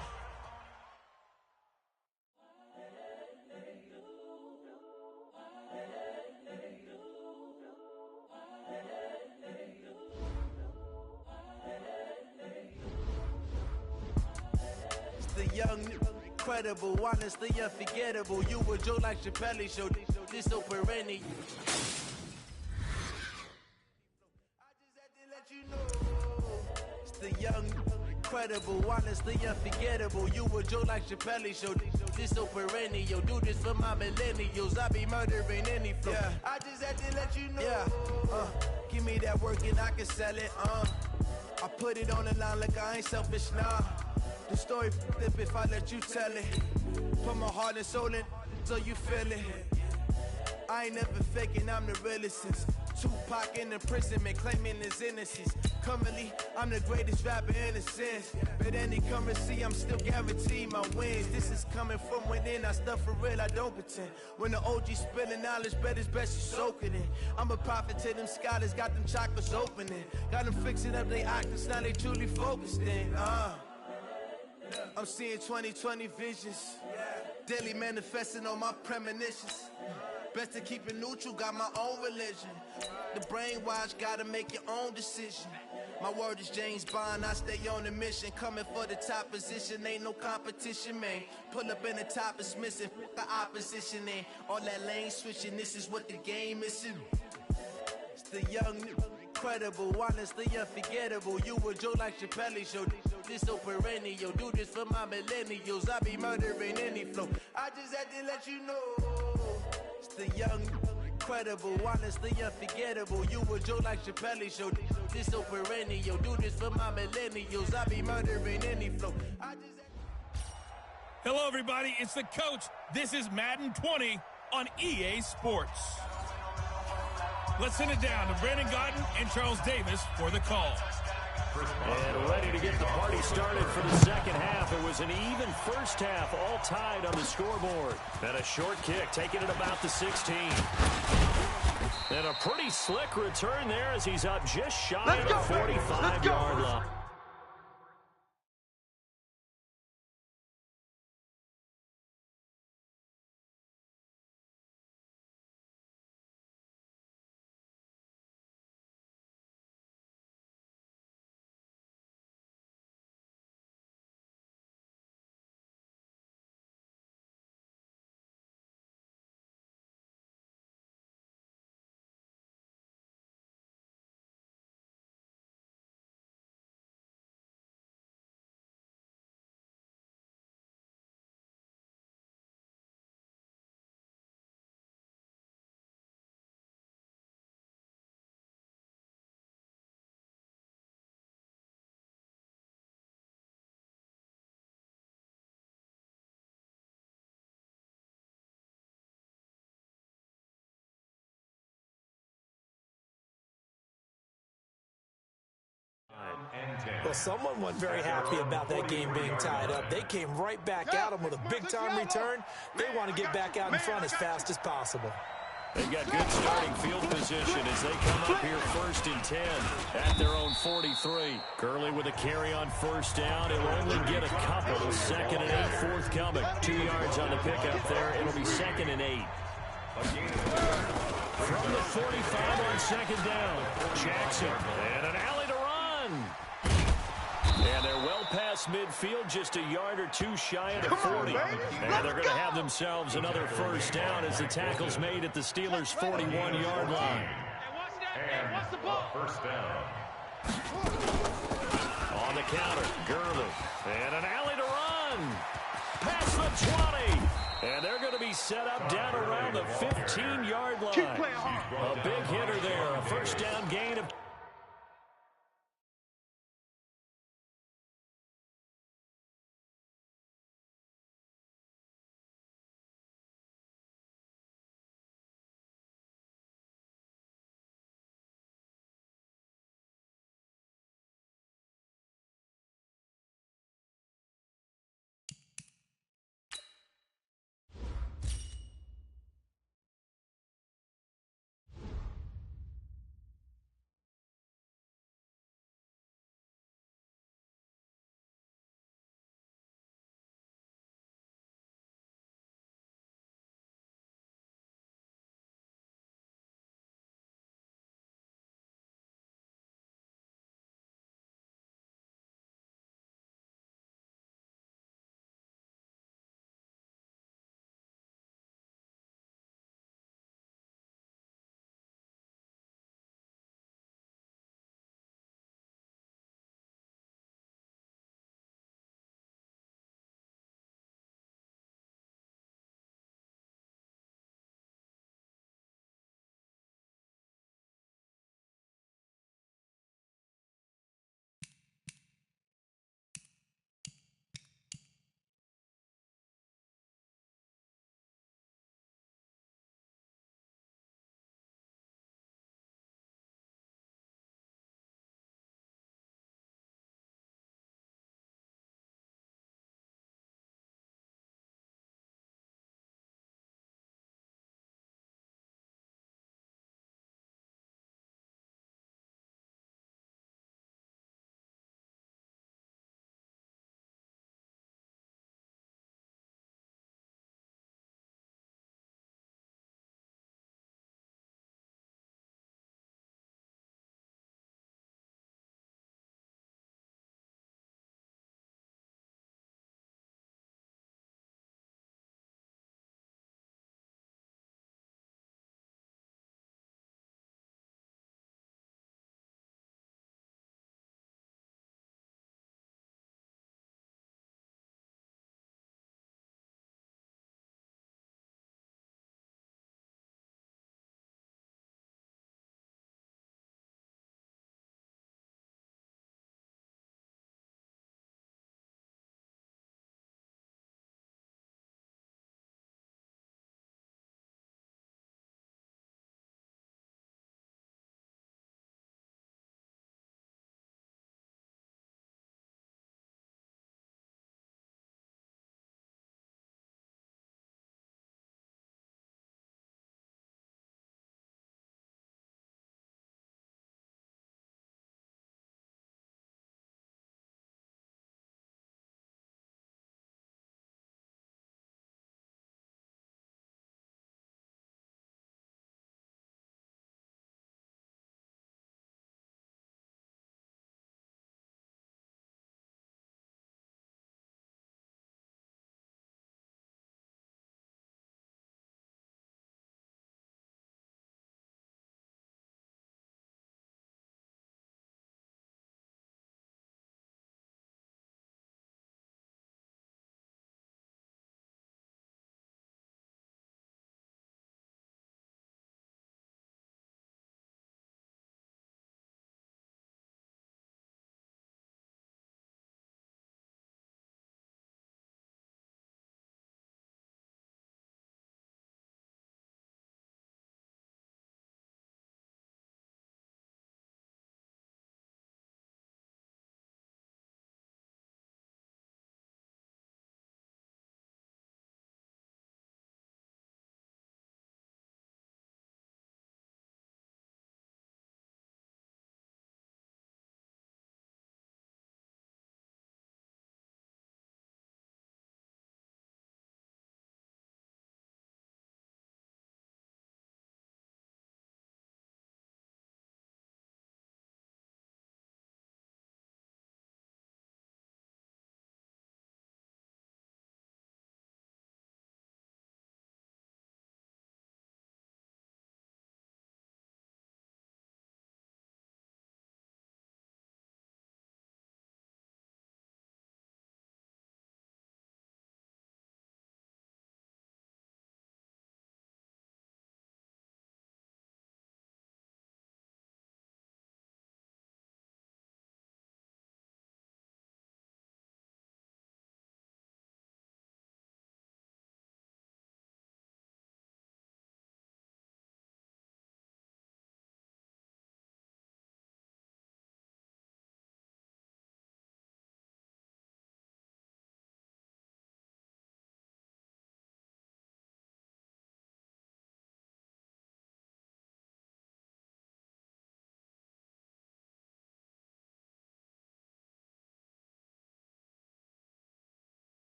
The young, incredible, honestly unforgettable. You were Joe like Chappelle show. This so perennial. I just had to let you know. It's the young, incredible, honestly unforgettable. You were Joe like Chappelle show. This so perennial. Do this for my millennials. I be murdering any flow. Yeah. I just had to let you know. Yeah. Give me that work and I can sell it. I put it on the line like I ain't selfish, nah. The story flip if I let you tell it. Put my heart and soul in so you feel it. I ain't never faking, I'm the realest since Tupac in imprisonment, claiming his innocence. Currently, I'm the greatest rapper in a sense. But any currency, I'm still guaranteed my wins. This is coming from within, I stuff for real, I don't pretend. When the OG spilling knowledge, bet it's best you soak it in. I'm a prophet to them scholars, got them chakras opening. Got them fixing up they octaves, now they truly focused in. I'm seeing 2020 visions. Daily manifesting on my premonitions. Best to keep it neutral, got my own religion. The brainwash, gotta make your own decision. My word is James Bond, I stay on the mission. Coming for the top position, ain't no competition, man. Pull up in the top, it's missing, the opposition ain't. All that lane switching, this is what the game is. It's the young, incredible, honestly unforgettable. You were Joe like Chappelle show. This so perennial. Do this for my millennials. I be murdering any flow. I just had to let you know. It's the young, incredible, honestly unforgettable. You were Joe like Chappelle show. This so perennial. Do this for my millennials. I be murdering any flow.
Hello, everybody. It's the coach. This is Madden 20 on EA Sports. Let's send it down to Brandon Gaudin and Charles Davis for the call.
And ready to get the party started for the second half. It was an even first half, all tied on the scoreboard. And a short kick, taking it about the 16. And a pretty slick return there as he's up just shy of the 45-yard line.
Well, someone wasn't very happy about that game being tied up. They came right back at them with a big-time return. They want to get back out in front as fast as possible.
They've got good starting field position as they come up here 1st and 10 at their own 43. Gurley with a carry on first down. He'll only get a couple. 2nd and 8 forthcoming. 2 yards on the pickup there. It'll be 2nd and 8. From the 45 on 2nd down. Jackson and an alley to run. And they're well past across midfield, just a yard or two shy of the 40. And they're going to have themselves another first down as the tackle's made at the Steelers' 41-yard line.
And first down.
On the counter, Gurley. And an alley to run. Past the 20. And they're going to be set up down around the 15-yard line. A big hitter there. A first down gain of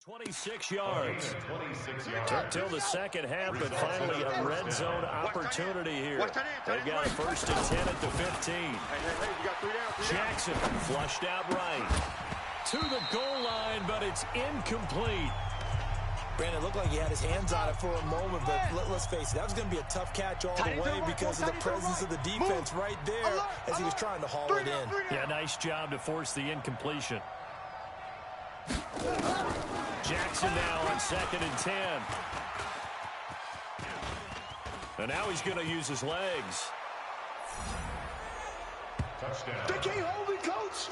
26 yards.
26
Took
yards.
till the second half, but finally a red zone opportunity here. They've got a 1st and 10 at the 15. Jackson flushed out right. To the goal line, but it's incomplete.
Brandon, it looked like he had his hands on it for a moment, but let's face it, that was going to be a tough catch all the way because of the presence of the defense right there as he was trying to haul it in.
Yeah, nice job to force the incompletion. Jackson now on 2nd and 10. And now he's going to use his legs.
Touchdown.
They can't hold it, coach.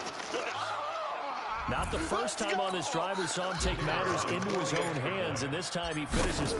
Not the first time on this drive we saw him take matters into his own hands, and this time he finishes.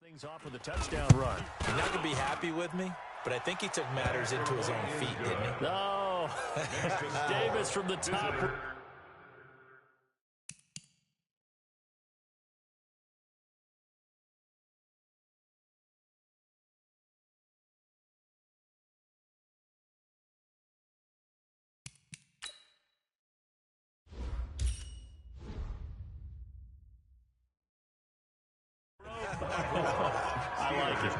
Things off with a touchdown run.
You're not going to be happy with me, but I think he took matters into his own feet, didn't he?
No. Davis from the top. I like it.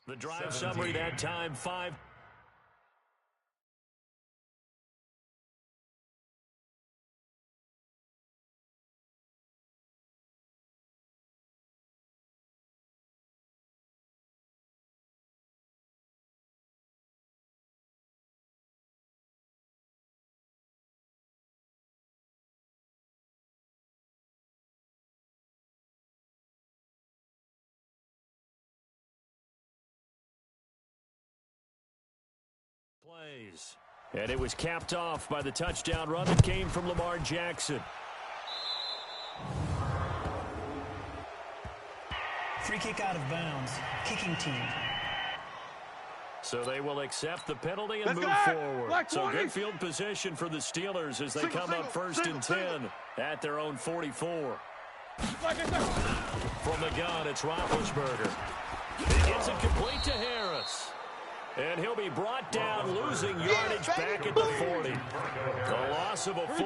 The drive summary that time, 5. Plays. And it was capped off by the touchdown run that came from Lamar Jackson.
Free kick out of bounds. Kicking team.
So they will accept the penalty and move forward. So good field position for the Steelers as they come up first and 10 at their own 44. From the gun, it's Roethlisberger. It gets it complete to Harris. And he'll be brought down, losing yardage back at the 40. A loss of a full 3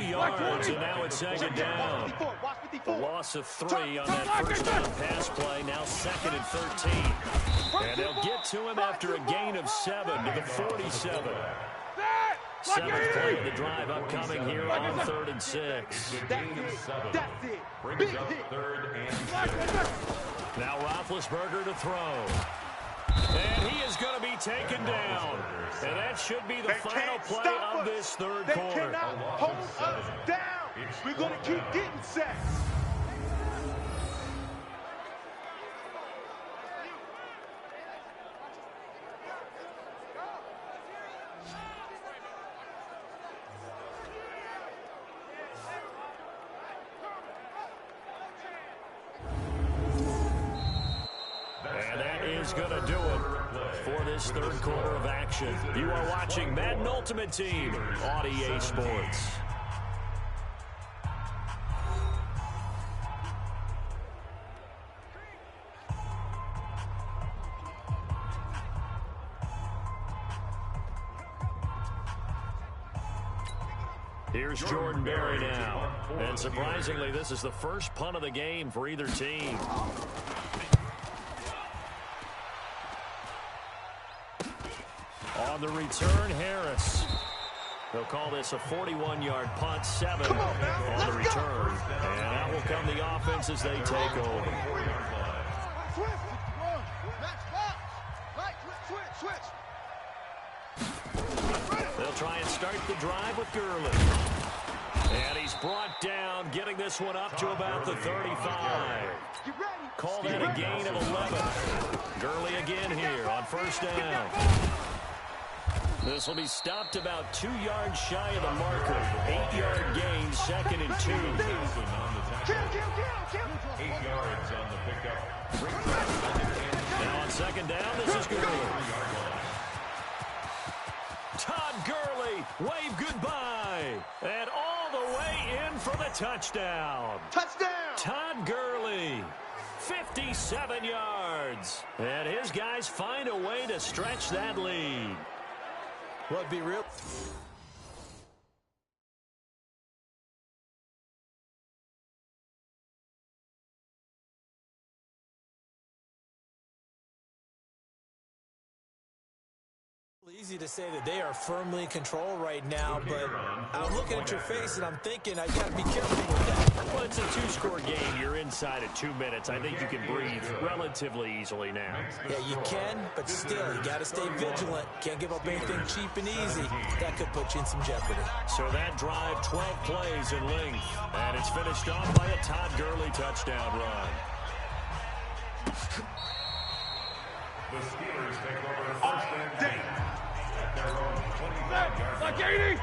yards, and now it's second down. A loss of 3 on that first down pass play, now second and 13. And they'll get to him after a gain of 7 to the 47. 7th play of the drive upcoming here on 3rd and 6.
That's it. Brings up 3rd and 6.
Now Roethlisberger to throw. And he is going to be taken down. And that should be the final play of this third quarter.
They cannot hold us down. We're going to keep getting sacks.
Is going to do it for this third quarter of action. You are watching Madden Ultimate Team on EA Sports. Here's Jordan Berry now. And surprisingly, this is the first punt of the game for either team. On the return, Harris. They'll call this a 41-yard punt, 7 on the return. And that will come the offense as they take over. They'll try and start the drive with Gurley. And he's brought down, getting this one up to about the 35. Call that a gain of 11. Gurley again here on first down. This will be stopped about 2 yards shy of the marker. 8-yard gain, 2nd and 2.
8 yards on the pickup.
Now on second down, this is Gurley. Todd Gurley, wave goodbye. And all the way in for the touchdown.
Touchdown!
Todd Gurley, 57 yards. And his guys find a way to stretch that lead.
Well, it'd be real. Easy to say that they are firmly in control right now, but I'm looking at your face and I'm thinking I've got to be careful with that.
Well, it's a 2-score game. You're inside at 2 minutes. I think you can breathe relatively easily now.
Yeah, you can, but still, you got to stay vigilant. Can't give up anything cheap and easy. That could put you in some jeopardy.
So that drive, 12 plays in length, and it's finished off by a Todd Gurley touchdown run.
The Steelers take over first and 10 at their own 25-yard line.
Like 80!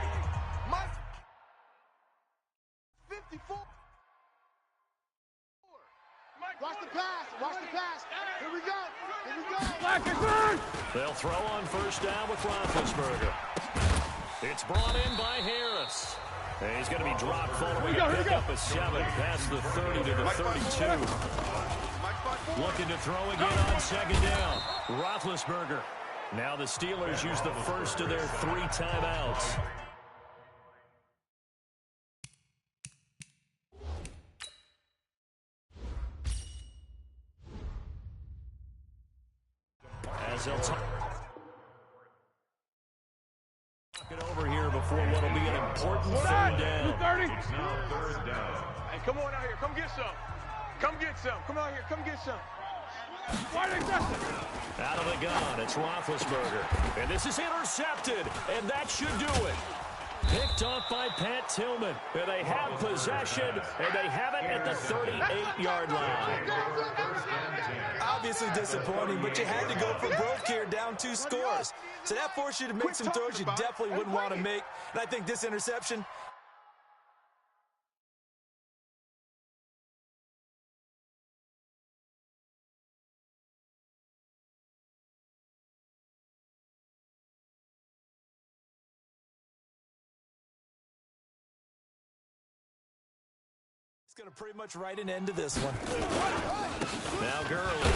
Mike! 54! Watch the pass! Watch the pass! Here we go! Here we go!
They'll throw on first down with Roethlisberger. It's brought in by Harris. And he's going to be dropped following a pickup of 7 past the 30 to the 32. Looking to throw again on second down. Roethlisberger. Now the Steelers use the first of their 3 timeouts. As they'll talk it over here before what will be an important third down.
It's now third down.
Hey, come on out here. Come get some. Come get some. Come out here. Come get some.
Out of the gun, it's Roethlisberger. And this is intercepted, and that should do it. Picked off by Pat Tillman. And they have possession, and they have it at the 38-yard line.
Obviously disappointing, but you had to go for broke here, down 2 scores. So that forced you to make some throws you definitely wouldn't want to make. And I think this interception, it's going to pretty much write an end to this one.
Now Gurley.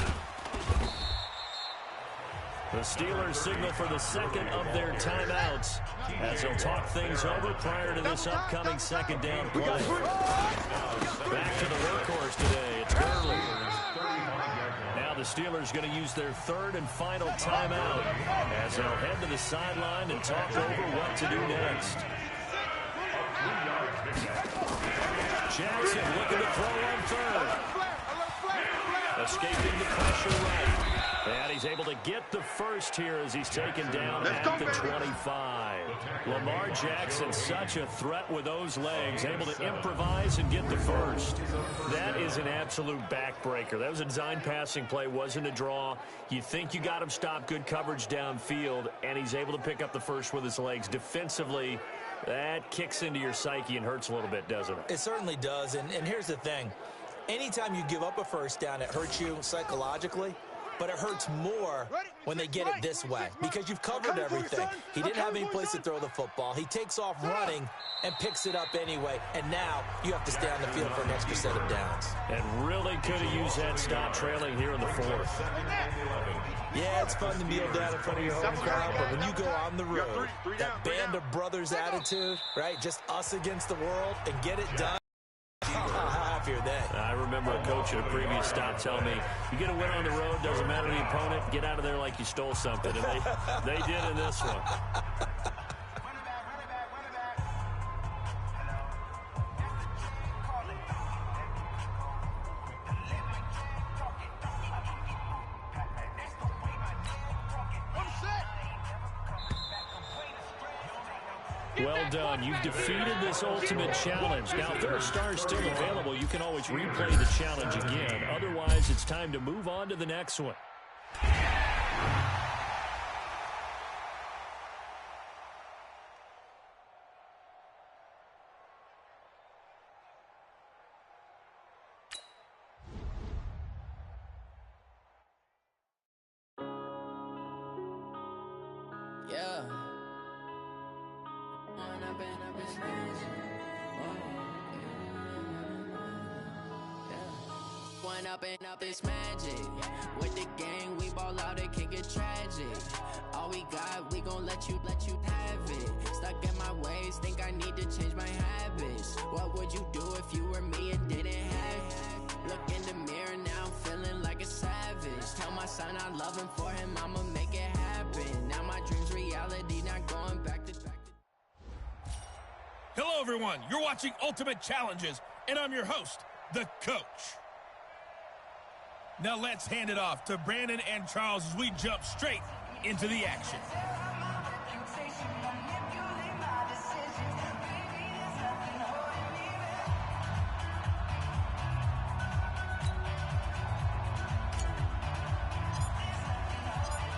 The Steelers signal for the second of their timeouts as they'll talk things over prior to this upcoming second down play. Back to the workhorse today. It's Gurley. Now the Steelers going to use their third and final timeout as they'll head to the sideline and talk over what to do next. Jackson looking to throw on third. Escaping the pressure right. And he's able to get the first here as he's taken down at the 25. Lamar Jackson, such a threat with those legs, able to improvise and get the first. That is an absolute backbreaker. That was a design passing play, wasn't a draw. You think you got him stopped, good coverage downfield, and he's able to pick up the first with his legs. Defensively, that kicks into your psyche and hurts a little bit, doesn't it?
It certainly does, and here's the thing. Anytime you give up a first down, it hurts you psychologically. But it hurts more when they get it this way because you've covered everything. He didn't have any place to throw the football. He takes off running and picks it up anyway. And now you have to stay on the field for an extra set of downs.
And really could have used that stop trailing here in the fourth.
Yeah, it's fun to kneel down in front of your home crowd, but when you go on the road, that band of brothers attitude, right, just us against the world and get it done. How happy are they?
I remember a coach at a previous stop telling me, you get a win on the road, doesn't matter the opponent, get out of there like you stole something. And they did in this one. Well done. You've defeated this ultimate challenge. Now, if there are stars still available, you can always replay the challenge again. Otherwise, it's time to move on to the next one.
Yeah. One up and up is magic. With the gang, we ball out, it can get tragic. All we got, we gon' let you have it. Stuck in my ways, think I need to change my habits. What would you do if you were me and didn't have it? Look in the mirror now, I'm feeling like a savage. Tell my son I love him, for him I'ma make it happen. Now my dream's reality, not going back to.
Hello, everyone. You're watching Ultimate Challenges, and I'm your host, the Coach. Now let's hand it off to Brandon and Charles as we jump straight into the action.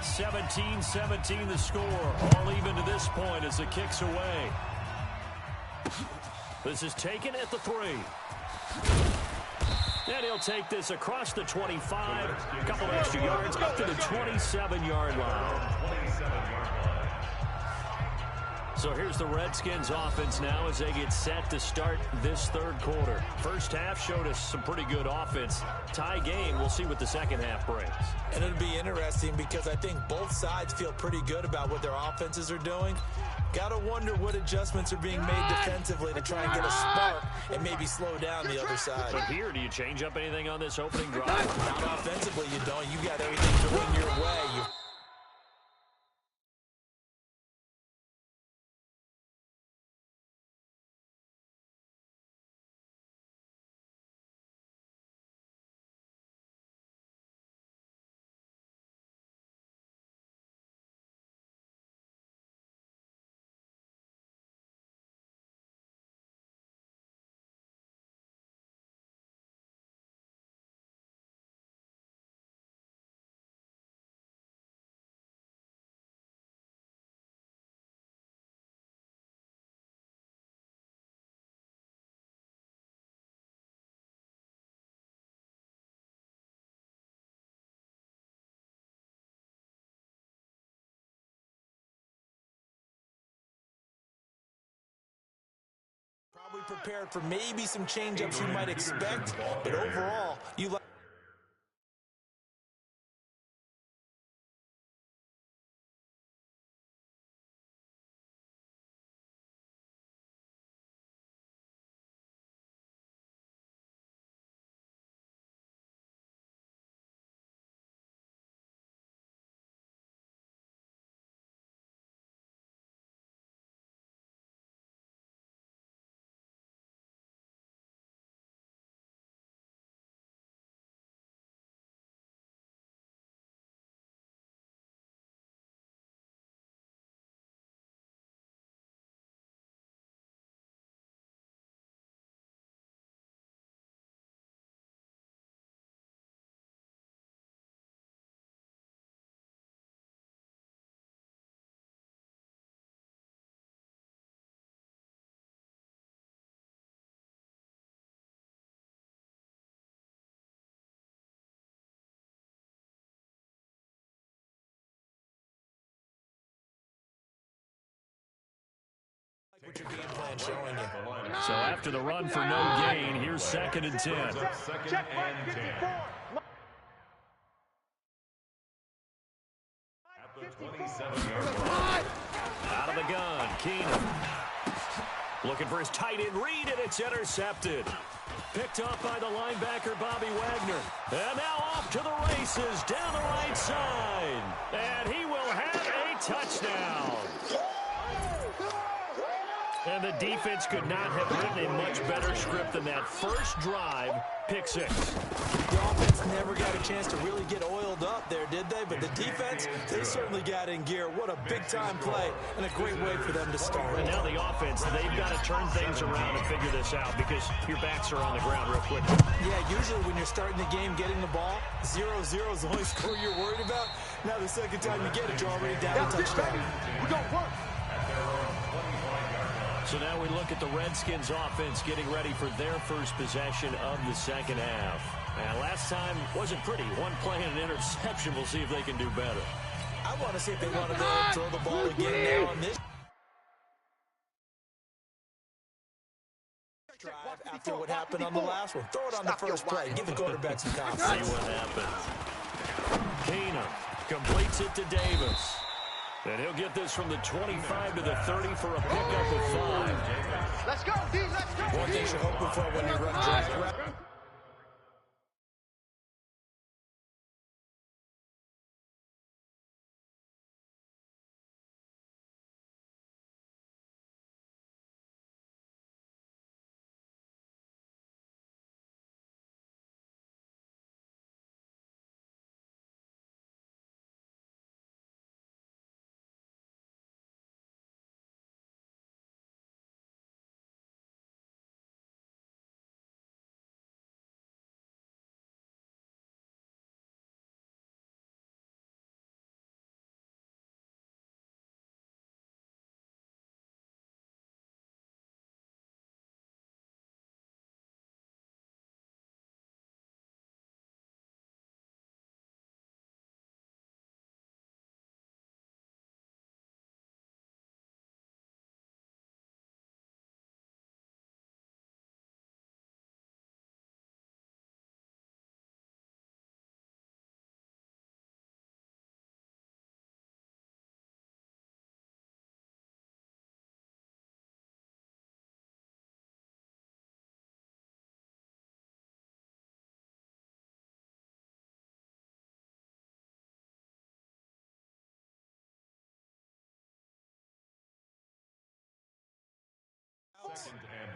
(17-17) the score. All even to this point as the kick's away. This is taken at the 3. And he'll take this across the 25, a couple extra yards, up to the 27-yard line. So here's the Redskins offense now as they get set to start this third quarter. First half showed us some pretty good offense. Tie game, we'll see what the second half brings.
And it'll be interesting because I think both sides feel pretty good about what their offenses are doing. Got to wonder what adjustments are being made defensively to try and get a spark and maybe slow down the other side.
But here, do you change up anything on this opening drive?
Not offensively, you don't. You got everything going your way. prepared for maybe some change-ups you might expect, but overall, you like. What's your game plan showing you?
So after the run for no gain, here's 2nd and 10.
Second and 10. At the 27-yard line.
Out of the gun, Keenum. Looking for his tight end read, and it's intercepted. Picked off by the linebacker, Bobby Wagner. And now off to the races, down the right side. And he will have a touchdown. And the defense could not have written a much better script than that first drive, pick 6.
The offense never got a chance to really get oiled up there, did they? But the defense, they certainly got in gear. What a big-time play and a great way for them to start.
And now the offense, they've got to turn things around and figure this out because your backs are on the ground real quick.
Yeah, usually when you're starting the game, getting the ball, 0-0 is the only score you're worried about. Now the second time you get it, you're already down a touchdown.
We're going to work.
So now we look at the Redskins offense getting ready for their first possession of the second half. And last time wasn't pretty. One play and an interception. We'll see if they can do better.
I want to see if they want to go and throw the ball again now on this drive after what happened on the last one. Throw it on the first play. Give the quarterback some confidence.
See what happens. Keenum completes it to Davis. And he'll get this from the 25 to the 30 for a pickup of 5.
Let's go, D, let's go.
One thing you're hoping for when you run drag.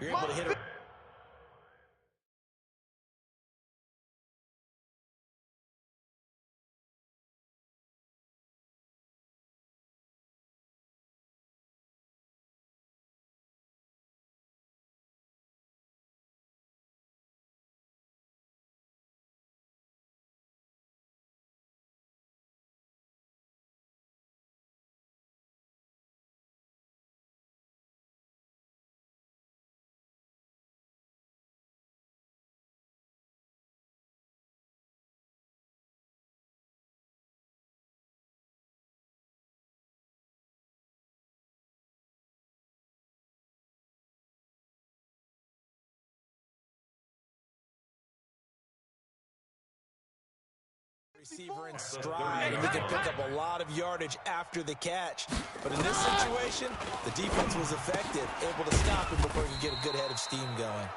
You're able to hit it. Receiver in stride, and he can pick up a lot of yardage after the catch. But in this situation, the defense was effective, able to stop him before he could get a good head of steam going.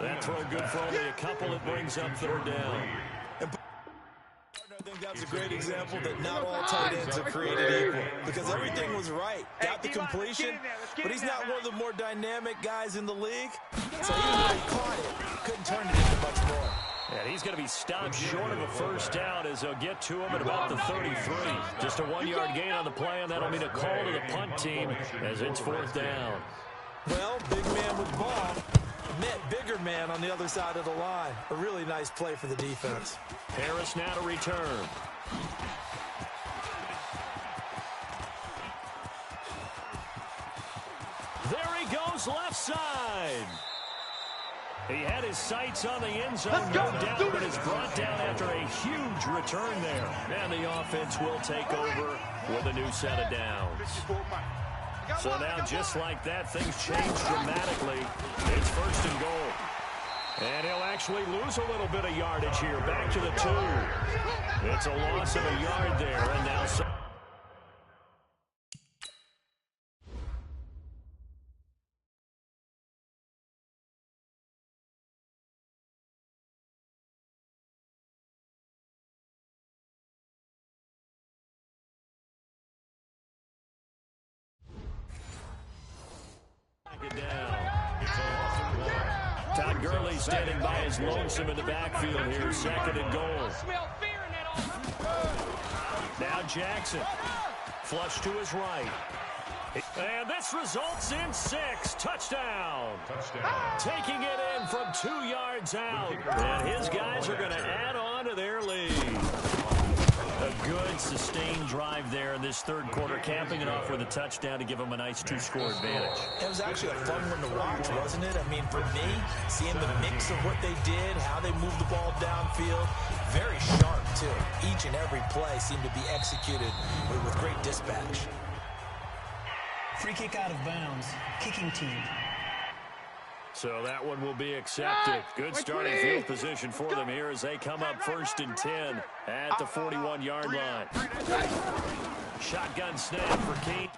That throw good for only a couple. It brings up third down.
I think that's a great example that not all tight ends are created equal, because everything was right. Got the completion, but he's not one of the more dynamic guys in the league. So even though he caught it, couldn't turn it into much more.
And he's going to be stopped short of a first down as they'll get to him at about the 33. Just a 1-yard gain on the play, and that'll mean a call to the punt team as it's fourth down.
Well, big man with ball met bigger man on the other side of the line. A really nice play for the defense.
Harris now to return. There he goes, left side. He had his sights on the end zone, no doubt, but is brought down after a huge return there. And the offense will take over with a new set of downs. So now, just like that, things change dramatically. It's first and goal. And he'll actually lose a little bit of yardage here. Back to the 2. It's a loss of a yard there, and now... Todd Gurley standing by his lonesome in the backfield here. Second and goal. Now Jackson. Flush to his right. And this results in 6. Touchdown. Taking it in from 2 yards out. And his guys are going to add on to their lead. A good, sustained drive there in this third quarter, capping it off with a touchdown to give them a nice 2-score advantage.
It was actually a fun one to watch, wasn't it? I mean, for me, seeing the mix of what they did, how they moved the ball downfield, very sharp, too. Each and every play seemed to be executed with great dispatch.
Free kick out of bounds. Kicking team.
So that one will be accepted. Good starting field position for them here as they come up first and 10 at the 41-yard line. Shotgun snap for King.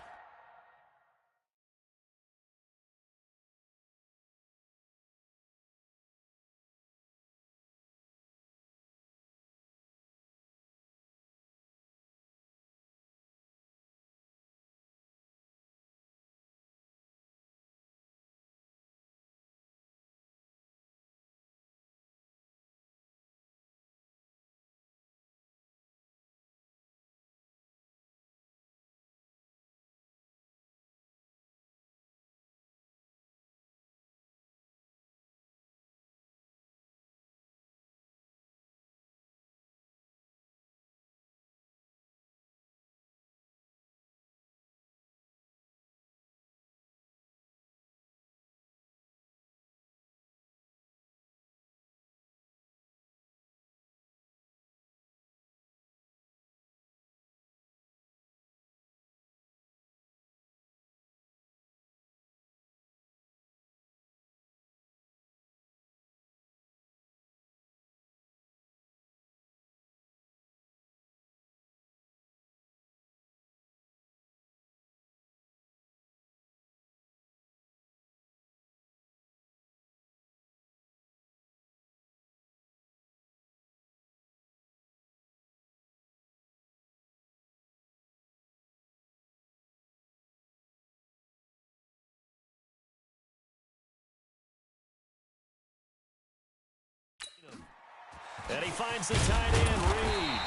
And he finds the tight end, Reed.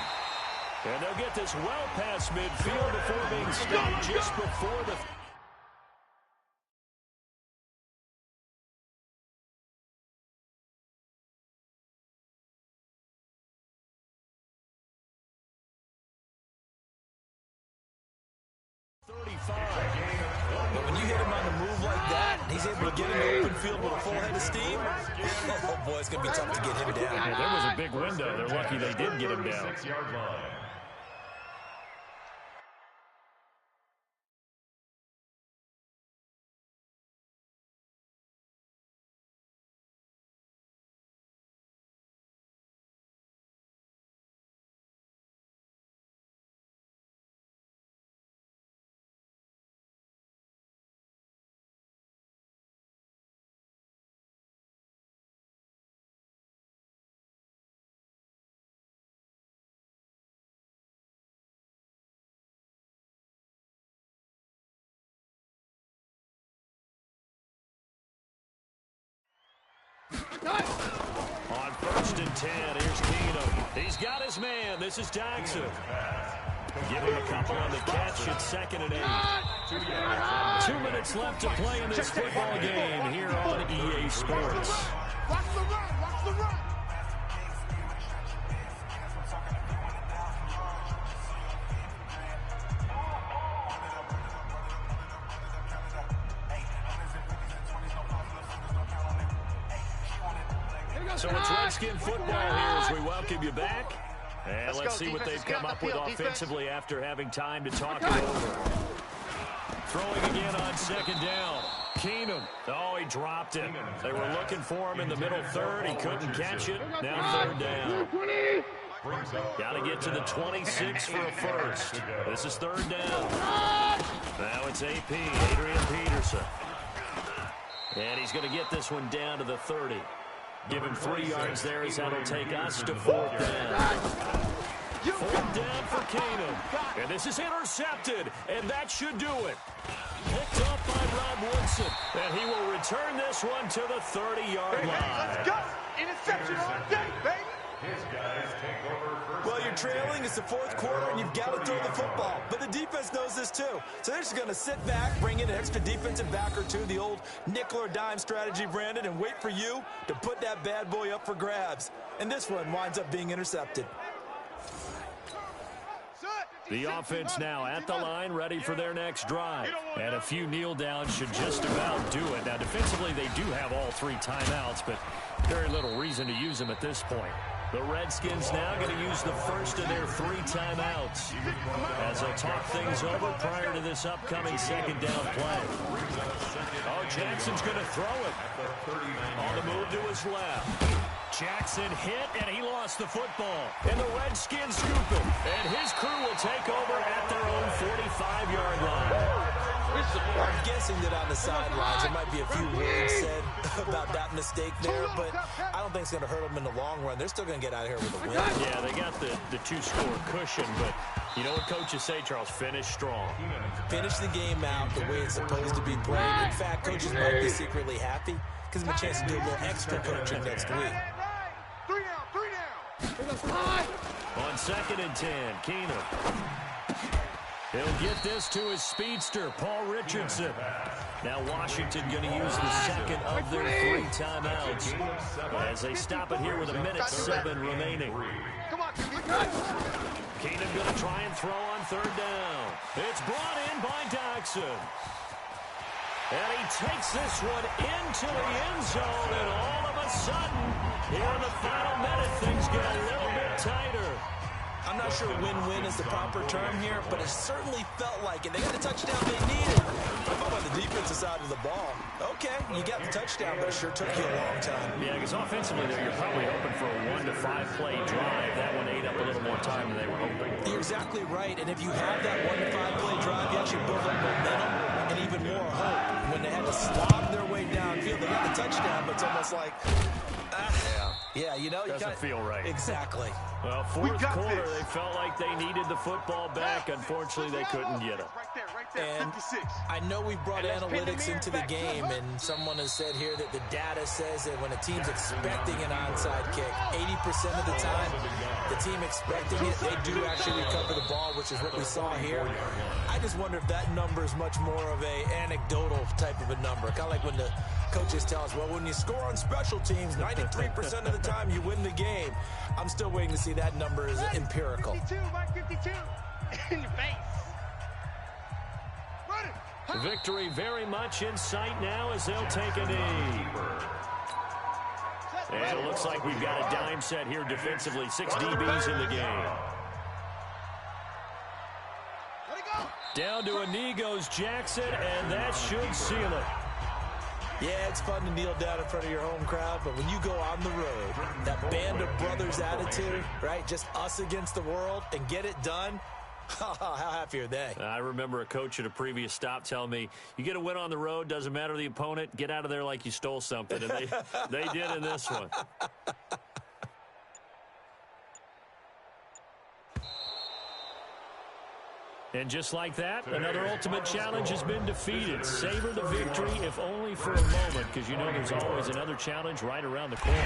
And they'll get this well past midfield before being stopped just before the...
But when you hit him on the move like that, and he's able to get in the open field with a full head of steam, oh boy, it's going to be tough to get him down.
Yeah, there was a big window. They're lucky they did get him down. On 1st and 10, here's Keenum. He's got his man. This is Jackson. Give him a couple on the catch at 2nd and 8. 2 minutes left to play in this football game here on EA Sports.
Watch the run. Watch the run.
So it's Redskin football here as we welcome you back. And let's see what they've come up with offensively after having time to talk it over. Throwing again on 2nd down. Keenum. Oh, he dropped it. They were looking for him in the middle 3rd. He couldn't catch it. Now 3rd down. Got to get to the 26 for a first. This is 3rd down. Now it's AP, Adrian Peterson. And he's going to get this one down to the 30. Give him 3 yards there as that'll take us to 4th down. 4th down for Keenum. And this is intercepted, and that should do it. Picked up by Rob Woodson, and he will return this one to the 30-yard line.
Let's go. Interception all day, baby.
His guys take over first.
Well, you're trailing. It's the 4th quarter, and you've got to throw the football. But the defense knows this, too. So they're just going to sit back, bring in an extra defensive back or two, the old nickel or dime strategy, Brandon, and wait for you to put that bad boy up for grabs. And this one winds up being intercepted.
The offense now at the line, ready for their next drive. And a few kneel downs should just about do it. Now, defensively, they do have all 3 timeouts, but very little reason to use them at this point. The Redskins now going to use the first of their 3 timeouts as they'll talk things over prior to this upcoming 2nd down play. Oh, Jackson's going to throw it. On the move to his left. Jackson hit, and he lost the football. And the Redskins scoop it. And his crew will take over at their own 45-yard line.
I'm guessing that on the sidelines there might be a few words said about that mistake there, but I don't think it's going to hurt them in the long run. They're still going to get out of here with a win.
Yeah, they got the 2-score cushion, but you know what coaches say, Charles? Finish strong.
Finish the game out the way it's supposed to be played. In fact, coaches might be secretly happy because of a chance to do a little extra coaching next week.
3 down.
On 2nd and 10, Keenum. He'll get this to his speedster, Paul Richardson. Now Washington going to use the second of their 3 timeouts as they stop it here with 1:07 remaining.
Come on,
Keenum going to try and throw on 3rd down. It's brought in by Jackson. And he takes this one into the end zone, and all of a sudden, here in the final minute, things get a little bit tighter.
I'm not sure win-win is the proper term here, but it certainly felt like it. They got the touchdown they needed. What about the defensive side of the ball? Okay, you got the touchdown, but it sure took you a long time.
Yeah, because offensively there, you're probably hoping for a 1 to 5 play drive. That one ate up a little more time than they were hoping.
You're exactly right, and if you have that 1 to 5 play drive, you actually build up momentum and even more hope. When they had to slog their way downfield, they got the touchdown, but it's almost like, yeah, you know,
doesn't feel right.
Exactly.
Well, 4th quarter, they felt like they needed the football back. Unfortunately, they couldn't get it.
And I know we've brought analytics into the game, and someone has said here that the data says that when a team's expecting an onside kick, 80% of the time, the team expecting it, they do actually recover the ball, which is what we saw here. I just wonder if that number is much more of a anecdotal type of a number. Kind of like when the coaches tell us, well, when you score on special teams, 93% of the time you win the game. I'm still waiting to see that number is empirical.
52, Mike 52. In your face.
Victory very much in sight now as they'll take a knee. And it looks like we've got a dime set here defensively. 6 DBs in the game. Down to a knee goes Jackson, and that should seal it.
Yeah, it's fun to kneel down in front of your home crowd, but when you go on the road, that band of brothers attitude, right, just us against the world, and get it done, how happy are they?
I remember a coach at a previous stop telling me, you get a win on the road, doesn't matter the opponent, get out of there like you stole something, and they did in this one. And just like that, another Ultimate Challenge has been defeated. Savor the victory, if only for a moment, because you know there's always another challenge right around the corner.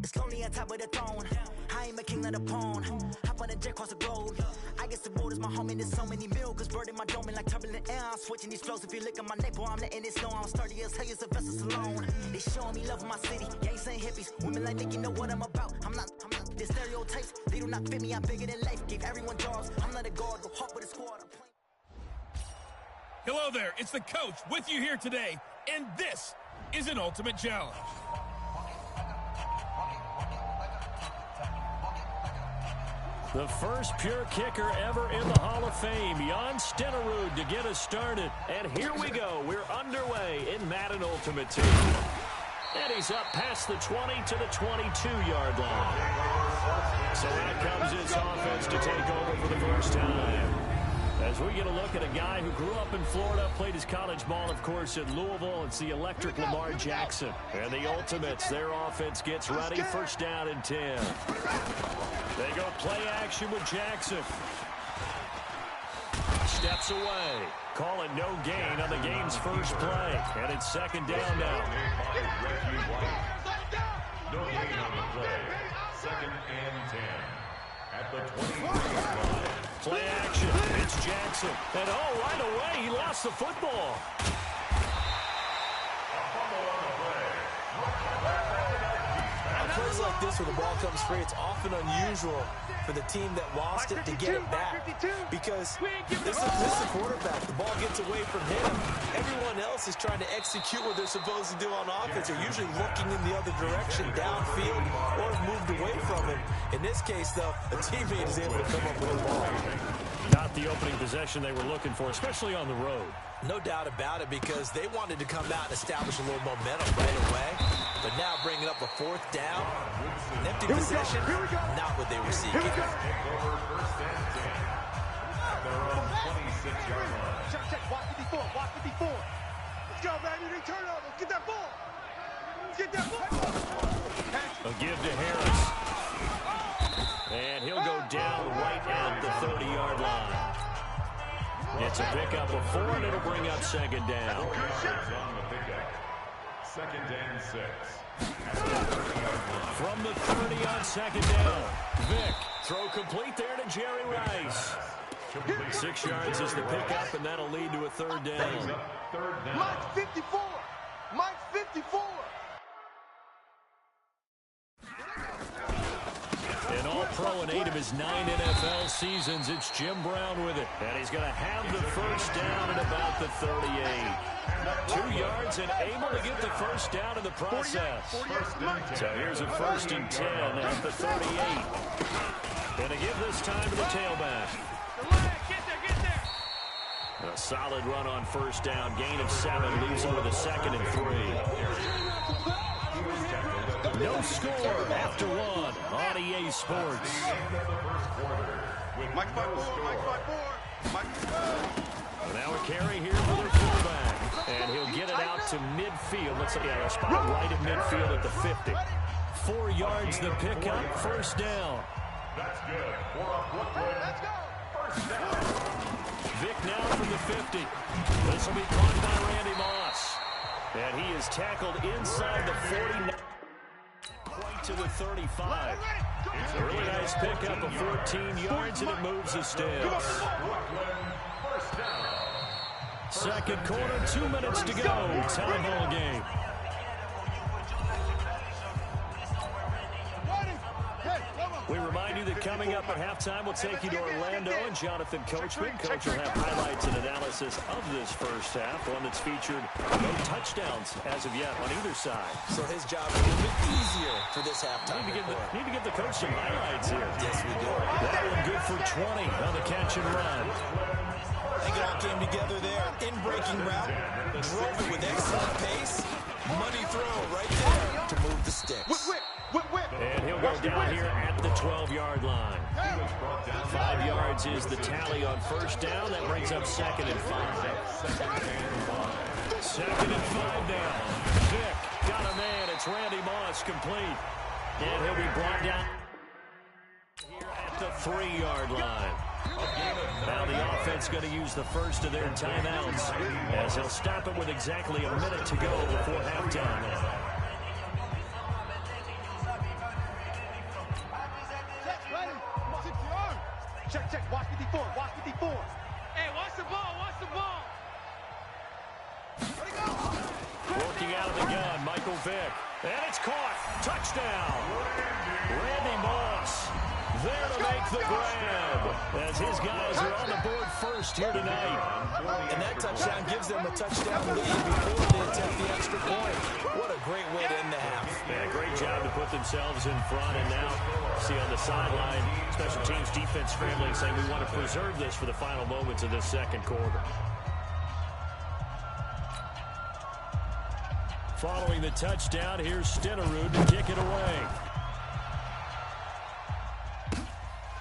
It's lonely on top of the throne. I am a king of the pawn. Hop on a jet across the globe. I guess the world is my home and there's so many milks. Bird in my dome and like turbulent air. I'm switching these flows. If you look at my neck, boy, I'm letting it snow. I'm sturdy as hell as a vessel alone. They showing me love in my city. Gangs and hippies. Women like Nick, you know what I'm about. I'm not the stereotypes. They do not fit me. I'm bigger than life. Give everyone jobs. I'm not a guard. Go hop with a squad.
Hello there. It's the coach with you here today. And this is an Ultimate Challenge.
The first pure kicker ever in the Hall of Fame, Jan Stenerud, to get us started. And here we go. We're underway in Madden Ultimate Team. And he's up past the 20 to the 22-yard line. So out comes his offense to take over for the first time. As we get a look at a guy who grew up in Florida, played his college ball, of course, at Louisville. It's the electric Lamar Jackson. And the Ultimates, their offense gets ready. First down and 10. They go play action with Jackson. Steps away. Call it no gain on the game's first play. And it's second down now.
No gain on the play. Second and 10. At the 20-yard line.
Play action. It's Jackson. And oh, right away, he lost the football.
On plays like this where the ball comes free, it's often unusual for the team that lost it to get it back. Because this is the quarterback. The ball gets away from him. Everyone else is trying to execute what they're supposed to do on offense. They're usually looking in the other direction, downfield, or have moved away from him. In this case, though, a teammate is able to come up with the ball.
Not the opening possession they were looking for, especially on the road.
No doubt about it, because they wanted to come out and establish a little momentum right away. But now bringing up a fourth down, an empty possession, not what they were seeking.
First and 10. At their own 26-yard line.
Check. Watch 54. Watch 54. Let's go, baby. They turn over. Let's get that ball. Let's get that ball.
A give to Harris. And he'll go down right at the 30-yard line. It's a pickup of 4, and it'll bring up second down.
On the pickup. Second and 6. At the 30-yard line.
From the 30 on second down. Vick, throw complete there to Jerry Rice. 6 yards is the pickup, and that'll lead to a third down.
Mike's 54. Mike's 54.
An all-pro in 8 of his 9 NFL seasons. It's Jim Brown with it. And he's going to have the first down at about the 38. 2 yards and able to get the first down in the process. So here's a first and 10 at the 38. And to give this time to the tailback. A solid run on first down. Gain of 7 leaves him with a second and 3. No score after 1 on EA Sports.
Mike 5-4.
Now a carry here for their fullback. And he'll get it out to midfield. Let's say a spot right at midfield at the 50. 4 yards the pickup. First down.
That's good. Let's go. First down.
Vick now from the 50. This will be caught by Randy Moss. And he is tackled inside the 49. Right to the 35. It's a really nice pickup of 14 yards, and it moves the sticks. Second quarter, 2 minutes to go. Tie ball game. We remind you that coming up at halftime, we'll take you to Orlando and Jonathan Coachman. Coach will have highlights and analysis of this first half, one that's featured no touchdowns as of yet on either side.
So his job is a little bit easier for this halftime.
Need to give the coach some highlights here.
Yes, we do.
That one good for 20 on the catch and run.
I think it all came together there. In-breaking route, drove it with excellent pace. Money throw right there to move the sticks.
Whip.
And he'll go down here at the 12-yard line.
He was brought
5 yards is the tally on first down. That brings up 2nd and 5. 2nd and 5 now. Vick got a man. It's Randy Moss complete. And he'll be brought down here at the 3-yard line. Now the offense going to use the first of their timeouts as he'll stop it with exactly a minute to go before halftime.
Check. Watch 54. Watch 54. Hey, watch the ball. Watch the ball.
Working out of the gun, Michael Vick. And it's caught. Touchdown. Randy Moss there to make the grab as his guys are on the board first here tonight.
And that touchdown gives them a touchdown lead before they attempt the extra point. What a great way to end the half.
Yeah, great job to put themselves in front. And now, see on the sideline, special teams defense scrambling, saying we want to preserve this for the final moments of this second quarter. Following the touchdown, here's Stenerud to kick it away.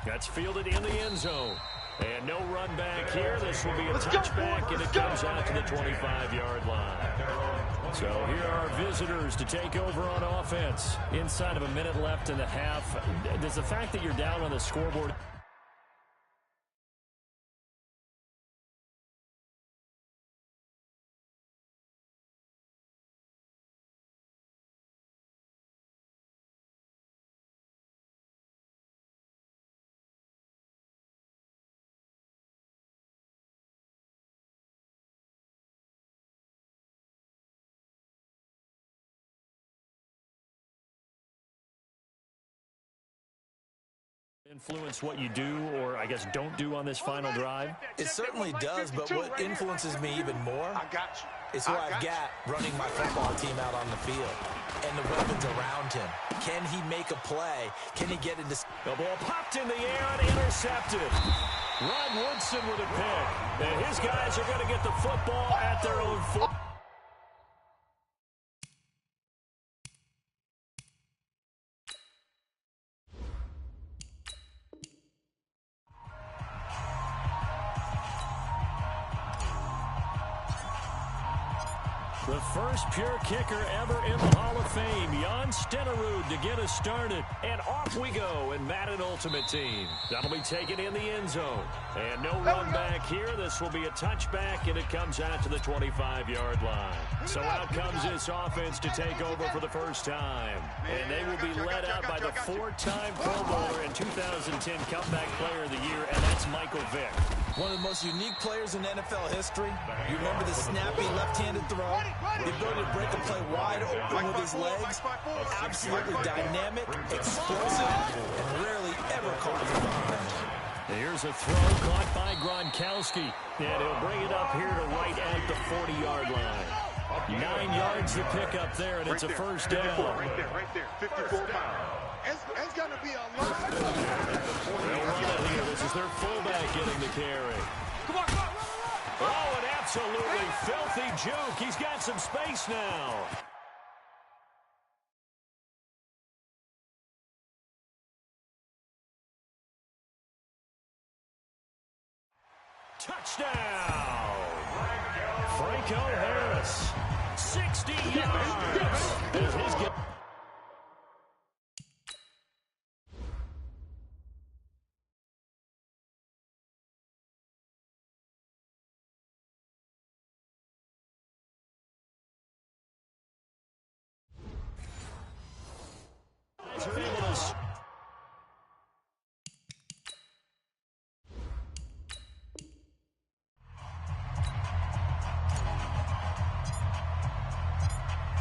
That's fielded in the end zone. And no run back here. This will be a touchback, and it comes out to the 25-yard line. So here are our visitors to take over on offense. Inside of a minute left in the half. Does the fact that you're down on the scoreboard... influence what you do or, I guess, don't do on this final drive?
It certainly does, but what influences me even more is who I've got running my football team out on the field and the weapons around him. Can he make a play? Can he get into...
The ball popped in the air and intercepted. Rod Woodson with a pick. And his guys are going to get the football at their own 4. The first pure kicker ever in the Hall of Fame, Jan Stenerud, to get us started. And off we go in Madden Ultimate Team. That'll be taken in the end zone. And no run back here. This will be a touchback, and it comes out to the 25-yard line. So out comes this offense to take over for the first time. And they will be led out by the 4-time Pro Bowler and 2010 Comeback Player of the Year, and that's Michael Vick.
One of the most unique players in NFL history. You remember the snappy left-handed throw? The ability to break a play wide open with his legs. Absolutely dynamic, explosive, and rarely ever caught from behind.
Here's a throw caught by Gronkowski. And he'll bring it up here to right at the 40-yard line. 9 yards to pick up there, and it's a first down.
Right there. 54 pounds. It's going to be a lot.
They'll run it here. This is their fullback getting the carry.
Come on.
Oh, an absolutely filthy juke. He's got some space now. Touchdown! Franco Harris. 60 yards. As his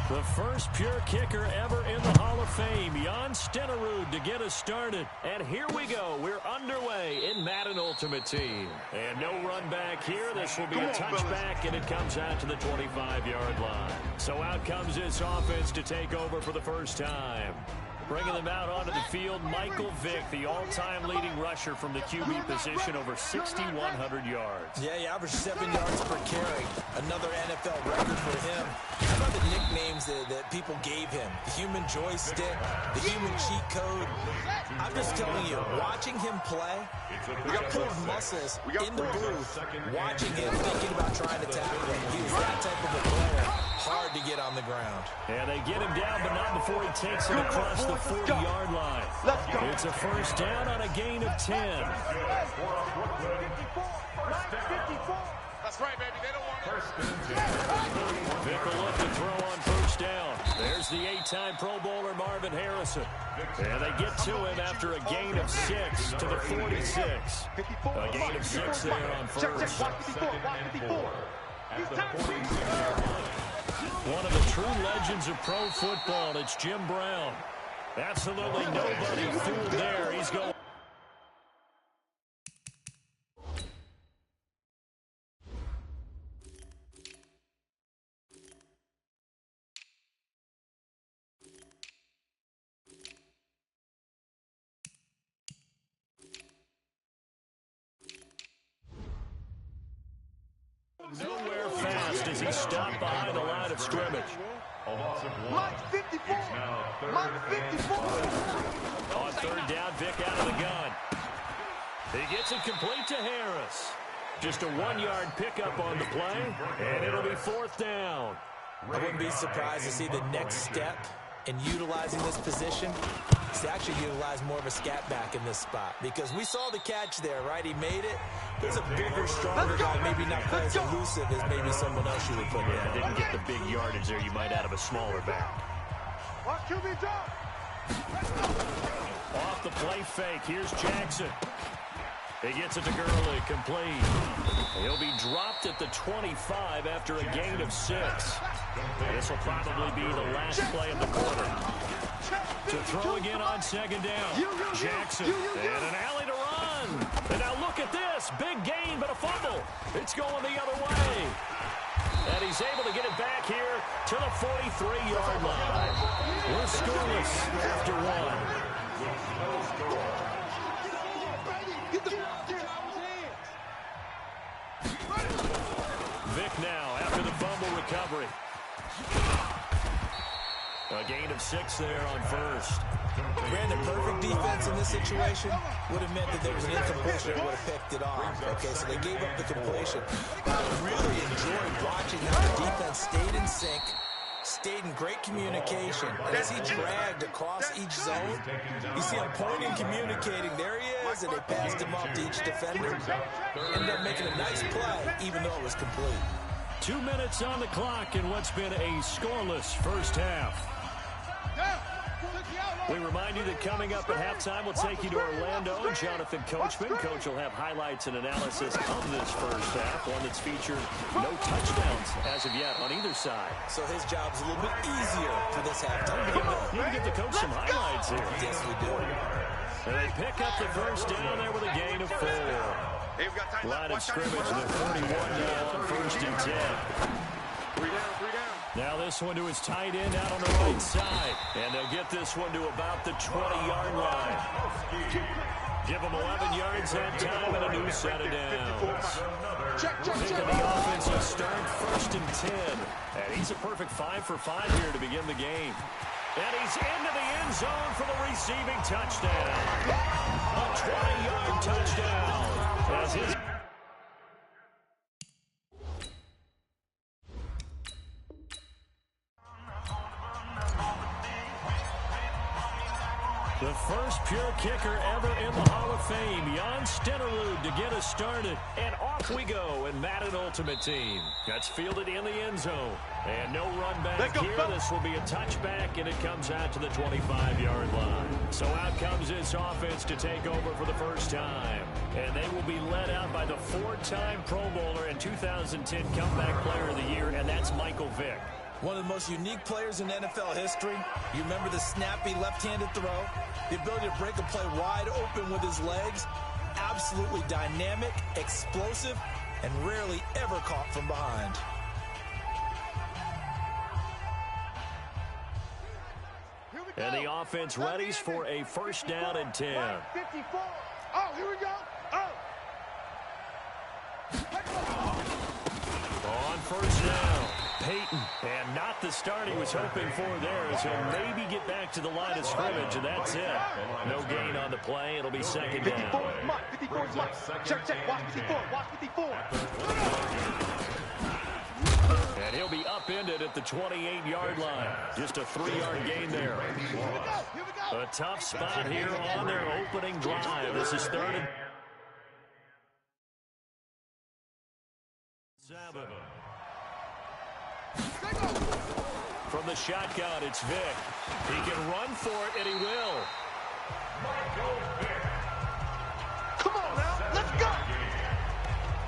the first pure kicker ever in the Hall of Fame, Jan Stenerud, to get us started. And here we go. We're underway in Madden Ultimate Team. And no run back here. This will be a touchback, and it comes out to the 25-yard line. So out comes this offense to take over for the first time. Bringing them out onto the field, Michael Vick, the all-time leading rusher from the QB position, over 6,100 yards.
Yeah, he averaged 7 yards per carry. Another NFL record for him. How about the nickname nicknames that people gave him. The human joystick, the human cheat code. I'm just telling you, watching him play, I pulled muscles in the booth, watching him, thinking about trying to tackle him. He was that type of a player, hard to get on the ground.
And they get him down, but not before he takes it across the 40-yard line. It's a first down on a gain of 10.
That's right, baby. They don't want
Vic will look to throw on first down. There's the 8-time Pro Bowler Marvin Harrison. And they get to him after a gain of 6 to the 46. A gain of 6 there on first. One of the true legends of pro football, it's Jim Brown. Absolutely nobody fooled there. He's going. Nowhere fast as he stopped behind the line of scrimmage.
Mike 54. Mike 54.
On third down, Vic out of the gun. He gets it complete to Harris. Just a 1-yard pickup on the play, and it'll be fourth down.
I wouldn't be surprised to see the next step in utilizing this position is to actually utilize more of a scat back in this spot, because we saw the catch there, right? He made it. There's a bigger, stronger guy, maybe not quite as elusive as maybe someone else you would put there.
Didn't get the big yardage there you might out of a smaller back. Off the play fake, here's Jackson. He gets it to Gurley, complete. He'll be dropped at the 25 after a gain of 6. This will probably be the last play of the quarter. To throw again on second down. Jackson, and an alley to run. And now look at this. Big gain, but a fumble. It's going the other way. And he's able to get it back here to the 43-yard line. We're scoreless after one. Vic now after the fumble recovery. A gain of 6 there on first.
Granted, perfect defense in this situation would have meant that there was an incompletion that would have picked it off. Okay, so they gave up the completion. I really enjoyed watching how the defense stayed in sync, stayed in great communication. And as he dragged across each zone, you see him pointing, communicating. There he is, and they passed him off to each defender. Ended up making a nice play, even though it was complete.
2 minutes on the clock in what's been a scoreless first half. We remind you that coming up at halftime, we'll take you to Orlando. Jonathan Coachman. Coach will have highlights and analysis of this first half, one that's featured no touchdowns as of yet on either side.
So his job's a little bit easier for this halftime.
You can give the coach some highlights here.
Yes, we do.
And they pick up the first down there with a gain of 4. Line of scrimmage to the 41 now on first and 10.
3 down, 3 down.
Now this one to his tight end out on the right side. And they'll get this one to about the 20-yard line. Give them 11 yards that time and a new set of downs. Taking the offensive start, first and 10. And he's a perfect 5 for 5 here to begin the game. And he's into the end zone for the receiving touchdown. A 20-yard touchdown. As his the first pure kicker ever in the Hall of Fame, Jan Stenerud, to get us started. And off we go in Madden Ultimate Team. That's fielded in the end zone. And no run back here. This will be a touchback, and it comes out to the 25-yard line. So out comes this offense to take over for the first time. And they will be led out by the 4-time Pro Bowler and 2010 Comeback Player of the Year, and that's Michael Vick.
One of the most unique players in NFL history. You remember the snappy left-handed throw, the ability to break a play wide open with his legs. Absolutely dynamic, explosive, and rarely ever caught from behind.
And the offense readies for a first down and 10.
54. Oh, here we go. Oh.
On first down. Payton. And not the start he was hoping for there, as he'll maybe get back to the line of scrimmage, and that's it. No gain on the play. It'll be second down.
54 is Mike. 54 is Mike. Check. Watch 54. Watch 54.
And he'll be upended at the 28-yard line. Just a 3-yard gain there. A tough spot here on their opening drive. This is third and 7. From the shotgun, it's Vick. He can run for it, and he will.
Come on now, let's go.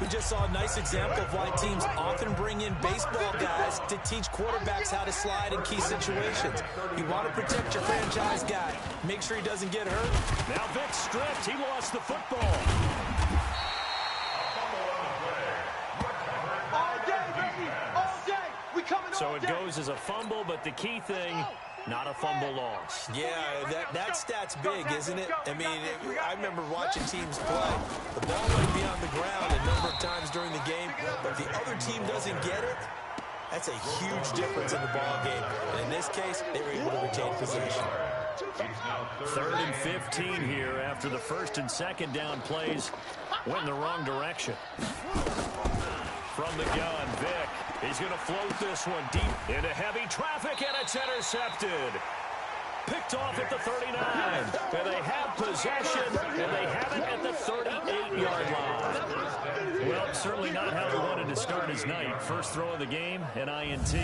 We just saw a nice example of why teams often bring in baseball guys to teach quarterbacks how to slide in key situations. You want to protect your franchise guy. Make sure he doesn't get hurt.
Now Vick stripped. He lost the football.
All day, baby. All day. We coming all
So it
day.
goes as a fumble, but the key thing, not a fumble loss.
Yeah, that stat's big, isn't it? I mean, I remember watching teams play. The ball might be on the ground a number of times during the game, but if the other team doesn't get it, that's a huge difference in the ball game. And in this case, they were able to retain possession.
Third and 15 here after the first and second down plays went in the wrong direction. From the gun, Vick. He's going to float this one deep into heavy traffic, and it's intercepted. Picked off at the 39. And they have possession, and they have it at the 38-yard line. Well, certainly not how he wanted to start his night. First throw of the game, an INT.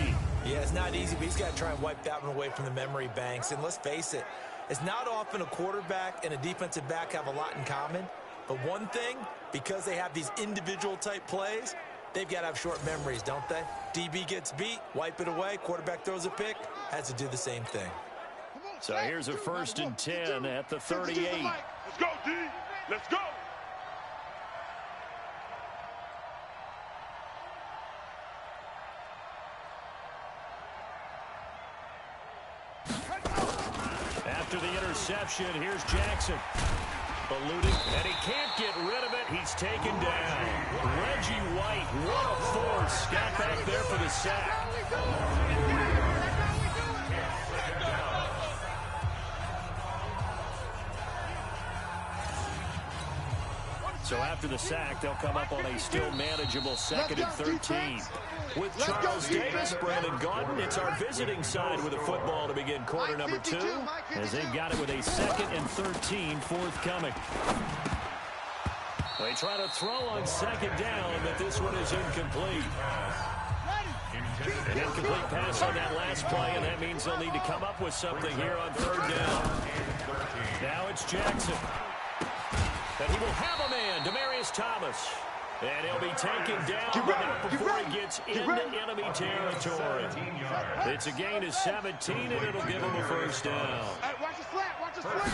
Yeah, it's not easy, but he's got to try and wipe that one away from the memory banks. And let's face it, it's not often a quarterback and a defensive back have a lot in common. But one thing, because they have these individual type plays, they've got to have short memories, don't they? DB gets beat, wipe it away, quarterback throws a pick, has to do the same thing.
So here's a first and 10 at the 38.
Let's go, D. Let's go.
After the interception, here's Jackson. Eluding, and he can't get rid of it. He's taken down. Reggie White, what a force. Got back there for the sack. So after the sack, they'll come up on a still manageable second and 13. With Charles Davis, Brandon Gaudin, it's our visiting side with the football to begin quarter number 2, as they've got it with a second and 13 forthcoming. They try to throw on second down, but this one is incomplete. An incomplete pass on that last play, and that means they'll need to come up with something here on third down. Now it's Jackson. And he will have a man, Demaryius Thomas. And he'll be taken down, but not before he gets into enemy territory. It's a gain of 17, and it'll give him a first down.
Hey, watch his flat. Watch his flat.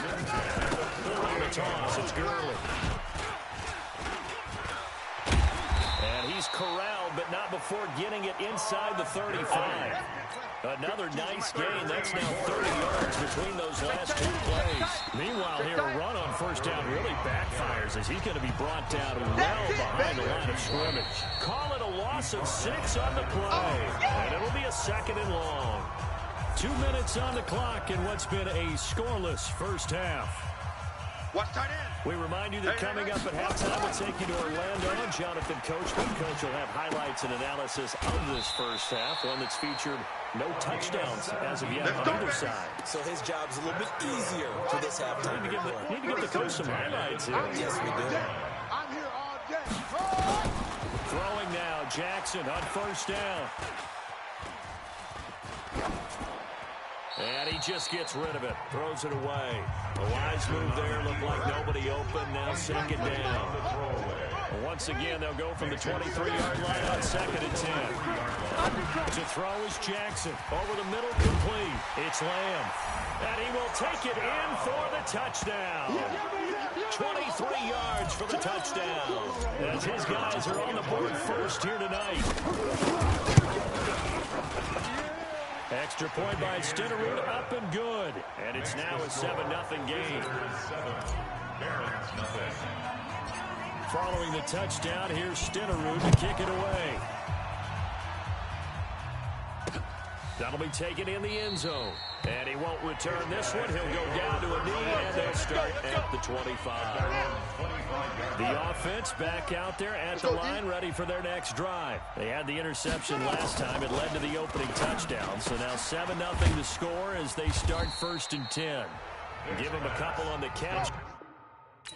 On the toss, it's Gurley. And he's corralled, but not before getting it inside the 35. Another nice gain. That's now 30 yards between those last two plays. Meanwhile, here, a run on first down really backfires as he's going to be brought down well behind the line of scrimmage. Call it a loss of 6 on the play, and it'll be a second and long. 2 minutes on the clock in what's been a scoreless first half.
Watch tight end.
We remind you that coming up at halftime, we'll take you to Orlando. Jonathan Coachman. Coach will have highlights and analysis of this first half, one that's featured no touchdowns as of yet on either side.
So his job's a little bit easier for this halftime.
Need to give the coach some highlights here.
Yes, we do.
I'm here all day.
Throwing now, Jackson on first down. And he just gets rid of it, throws it away. A wise move there, looked like nobody open, now second down. Once again, they'll go from the 23-yard line on second and 10. To throw is Jackson, over the middle, complete. It's Lamb, and he will take it in for the touchdown. 23 yards for the touchdown, as his guys are on the board first here tonight. Extra point by Stenerud, up and good. And it's now a 7-0 game. Following the touchdown, here's Stenerud to kick it away. That'll be taken in the end zone. And he won't return this one. He'll go down to a knee, and they'll start at the 25. The offense back out there at the line, ready for their next drive. They had the interception last time. It led to the opening touchdown. So now 7-0 to score as they start 1st and 10. Give them a couple on the catch.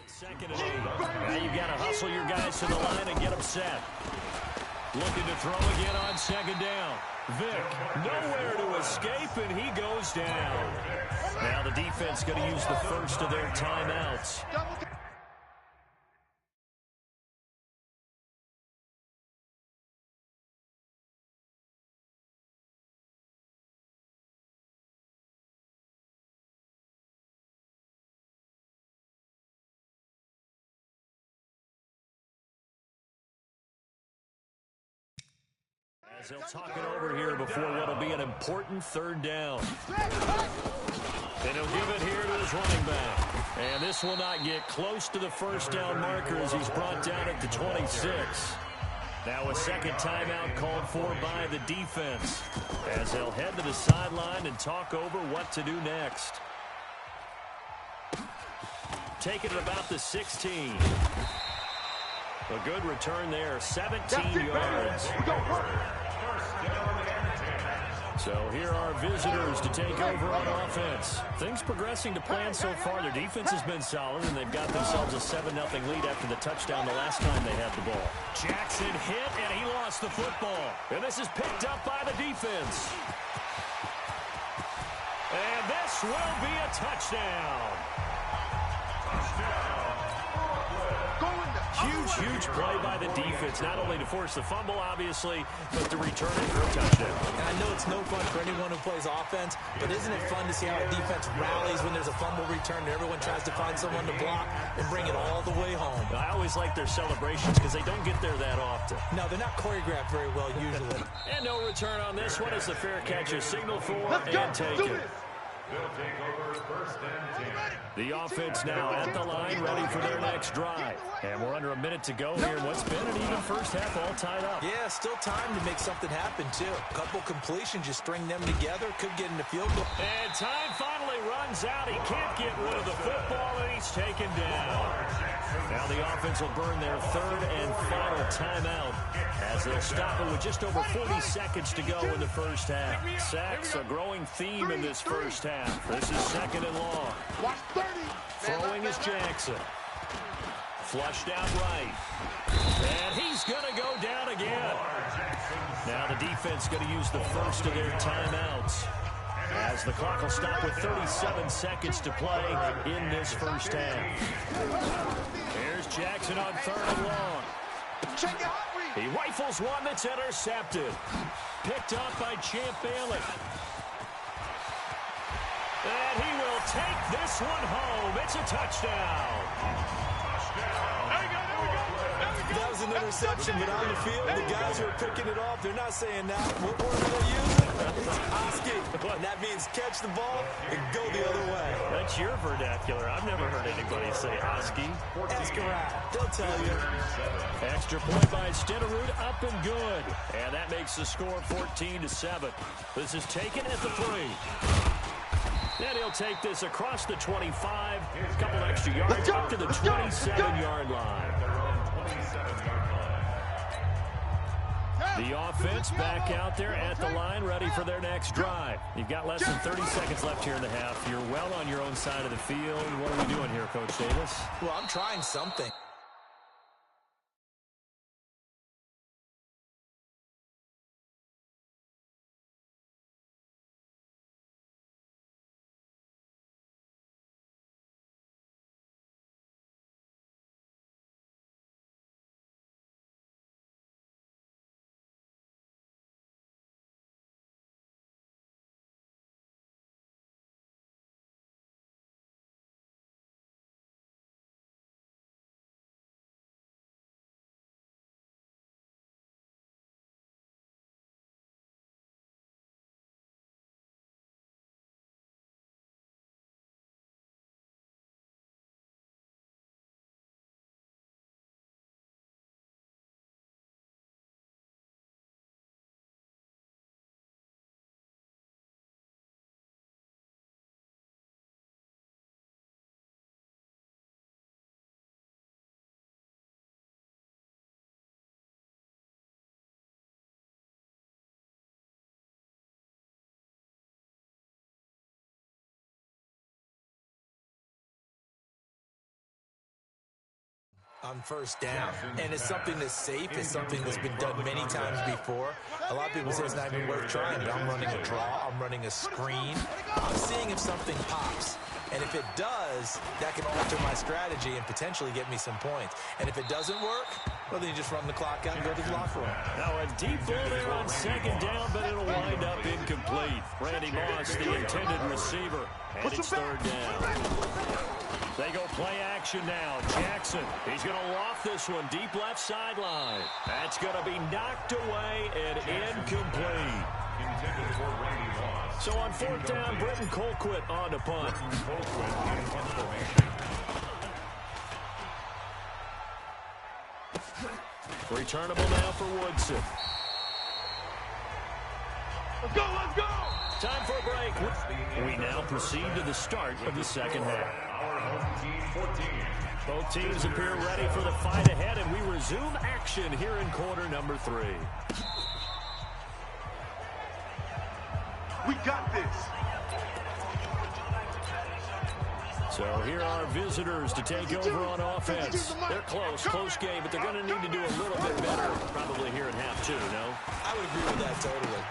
2nd and 8. Now you've got to hustle your guys to the line and get them set. Looking to throw again on 2nd down. Vic, nowhere to escape, and he goes down. Now the defense going to use the first of their timeouts. As they'll talk it over here before what'll be an important 3rd down. And he'll give it here to his running back. And this will not get close to the 1st down marker as he's brought down at the 26. Now a 2nd timeout called for by the defense as they'll head to the sideline and talk over what to do next. Taking it about the 16. A good return there, 17 yards. So here are visitors to take over on offense. Things progressing to plan so far. Their defense has been solid, and they've got themselves a 7-0 lead after the touchdown the last time they had the ball. Jackson hit, and he lost the football. And this is picked up by the defense. And this will be a touchdown. Huge play by the defense, not only to force the fumble, obviously, but to return it for a touchdown.
And I know it's no fun for anyone who plays offense, but isn't it fun to see how a defense rallies when there's a fumble return and everyone tries to find someone to block and bring it all the way home?
I always like their celebrations because they don't get there that often.
No, they're not choreographed very well usually.
And no return on this one as the fair catch is signaled for and taken.
They'll take over 1st and 10.
The offense now at the line, ready for their next drive. And we're under a minute to go here in what's been an even first half all tied up.
Yeah, still time to make something happen, too. A couple completions, you string them together, could get into field goal.
And time finally runs out. He can't get rid of the football, and he's taken down. Now the offense will burn their 3rd and final timeout as they'll stop it with just over 40 seconds to go in the first half. Sacks, a growing theme in this first half. This is 2nd and long. Throwing is Jackson. Flushed out right. And he's going to go down again. Now the defense going to use the first of their timeouts as the clock will stop with 37 seconds to play in this first half. Here's Jackson on 3rd and long. He rifles one that's intercepted. Picked up by Champ Bailey. And he will take this one home. It's a touchdown.
That was an interception, but on the field, the guys who are picking it off, they're not saying that. What word are they using? It's Oski. And that means catch the ball and go the other way.
That's your vernacular. I've never heard anybody say Oski.
Ask around. They'll tell you.
Extra point by Stenerud, up and good. And that makes the score 14-7. This is taken at the 3. Then he'll take this across the 25. A couple extra yards up to the 27-yard line. The offense back out there at the line, ready for their next drive. You've got less than 30 seconds left here in the half. You're well on your own side of the field. What are we doing here, Coach Davis?
Well, I'm trying something. on first down, and it's something that's safe. It's something that's been done many times before. A lot of people say it's not even worth trying, but I'm running a draw. I'm running a screen. I'm seeing if something pops. And if it does, that can alter my strategy and potentially get me some points. And if it doesn't work, well, then you just run the clock out and go to the locker room.
Now a deep ball there on second down, but it'll wind up incomplete. Randy Moss, the intended receiver, and it's third down. They go play action now. Jackson, he's going to loft this one deep left sideline. That's going to be knocked away and incomplete. So on fourth down, Britton Colquitt on to punt. Returnable now for Woodson.
Let's go, let's go!
Time for a break. We now proceed to the start of the second half. Both teams appear ready for the fight ahead, and we resume action here in quarter number 3.
We got this.
So here are visitors to take over on offense. They're close game, but they're going to need to do a little bit better probably here in half 2, no?
I would agree with that totally.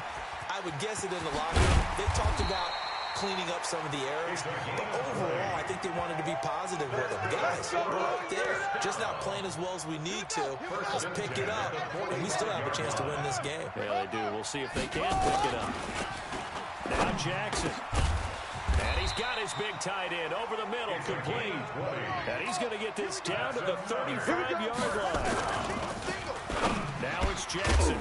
I would guess it in the locker room. They talked about cleaning up some of the errors, but overall, I think they wanted to be positive with them. Guys, we're right there. Just not playing as well as we need to. Let's pick it up, and we still have a chance to win this game.
Yeah, they do. We'll see if they can pick it up. Now Jackson. And he's got his big tight end over the middle, complete. And he's going to get this down to the 35-yard line. Now it's Jackson.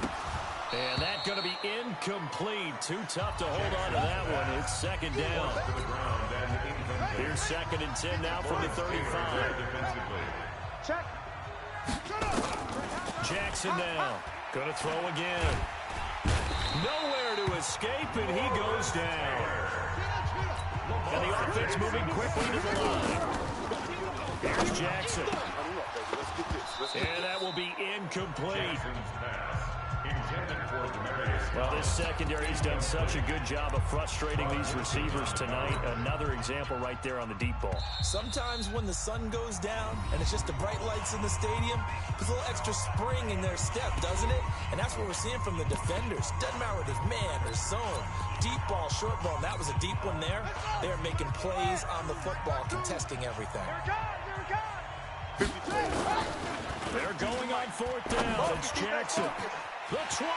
And that's going to be incomplete. Too tough to hold on to that one. It's second down. Here's 2nd and 10 now from the 35. Jackson now. Going to throw again. Nowhere to escape, and he goes down. And the offense moving quickly to the line. Here's Jackson. And that will be incomplete. Well, this secondary's done such a good job of frustrating these receivers tonight. Another example right there on the deep ball.
Sometimes when the sun goes down and it's just the bright lights in the stadium, there's a little extra spring in their step, doesn't it? And that's what we're seeing from the defenders. Doesn't matter if it's man or zone. Deep ball, short ball, and that was a deep one there. They are making plays on the football, contesting everything.
They're going on fourth down. It's Jackson. The 20.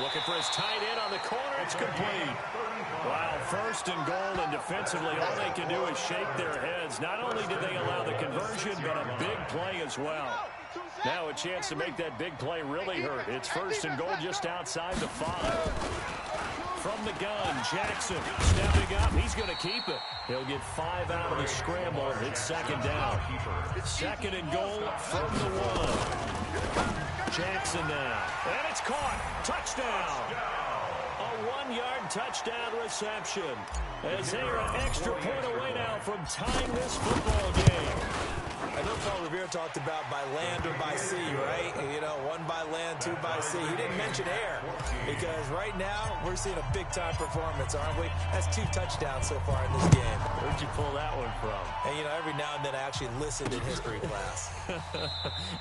Looking for his tight end on the corner. It's complete. Wow, 1st and goal, and defensively, all they can do is shake their heads. Not only did they allow the conversion, but a big play as well. Now a chance to make that big play really hurt. It's 1st and goal just outside the 5. From the gun, Jackson stepping up. He's going to keep it. He'll get 5 out of the scramble. It's 2nd down. 2nd and goal from the 1. Jackson now. And it's caught. Touchdown. A 1-yard touchdown reception. As they are an extra point away now from tying this football game.
I know Paul Revere talked about by land or by sea, right? You know, 1 by land, 2 by sea. He didn't mention air because right now we're seeing a big-time performance, aren't we? That's 2 touchdowns so far in this game.
Where'd you pull that one from?
And, you know, every now and then I actually listened in history class.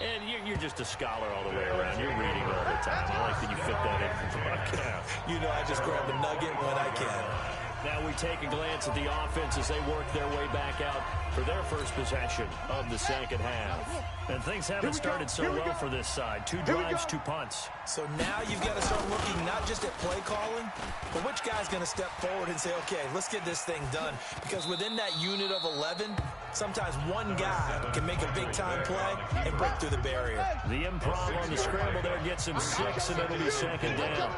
And you're just a scholar all the way around. You're reading all the time. I like that you fit that in for the broadcast.
You know, I just grab a nugget when I can.
Now we take a glance at the offense as they work their way back out for their first possession of the second half. And things haven't started so well for this side. 2 drives, 2 punts.
So now you've got to start looking not just at play calling, but which guy's going to step forward and say, okay, let's get this thing done. Because within that unit of 11, sometimes one guy can make a big-time play and break through the barrier.
The improv on the scramble there gets him 6, and it'll be 2nd down.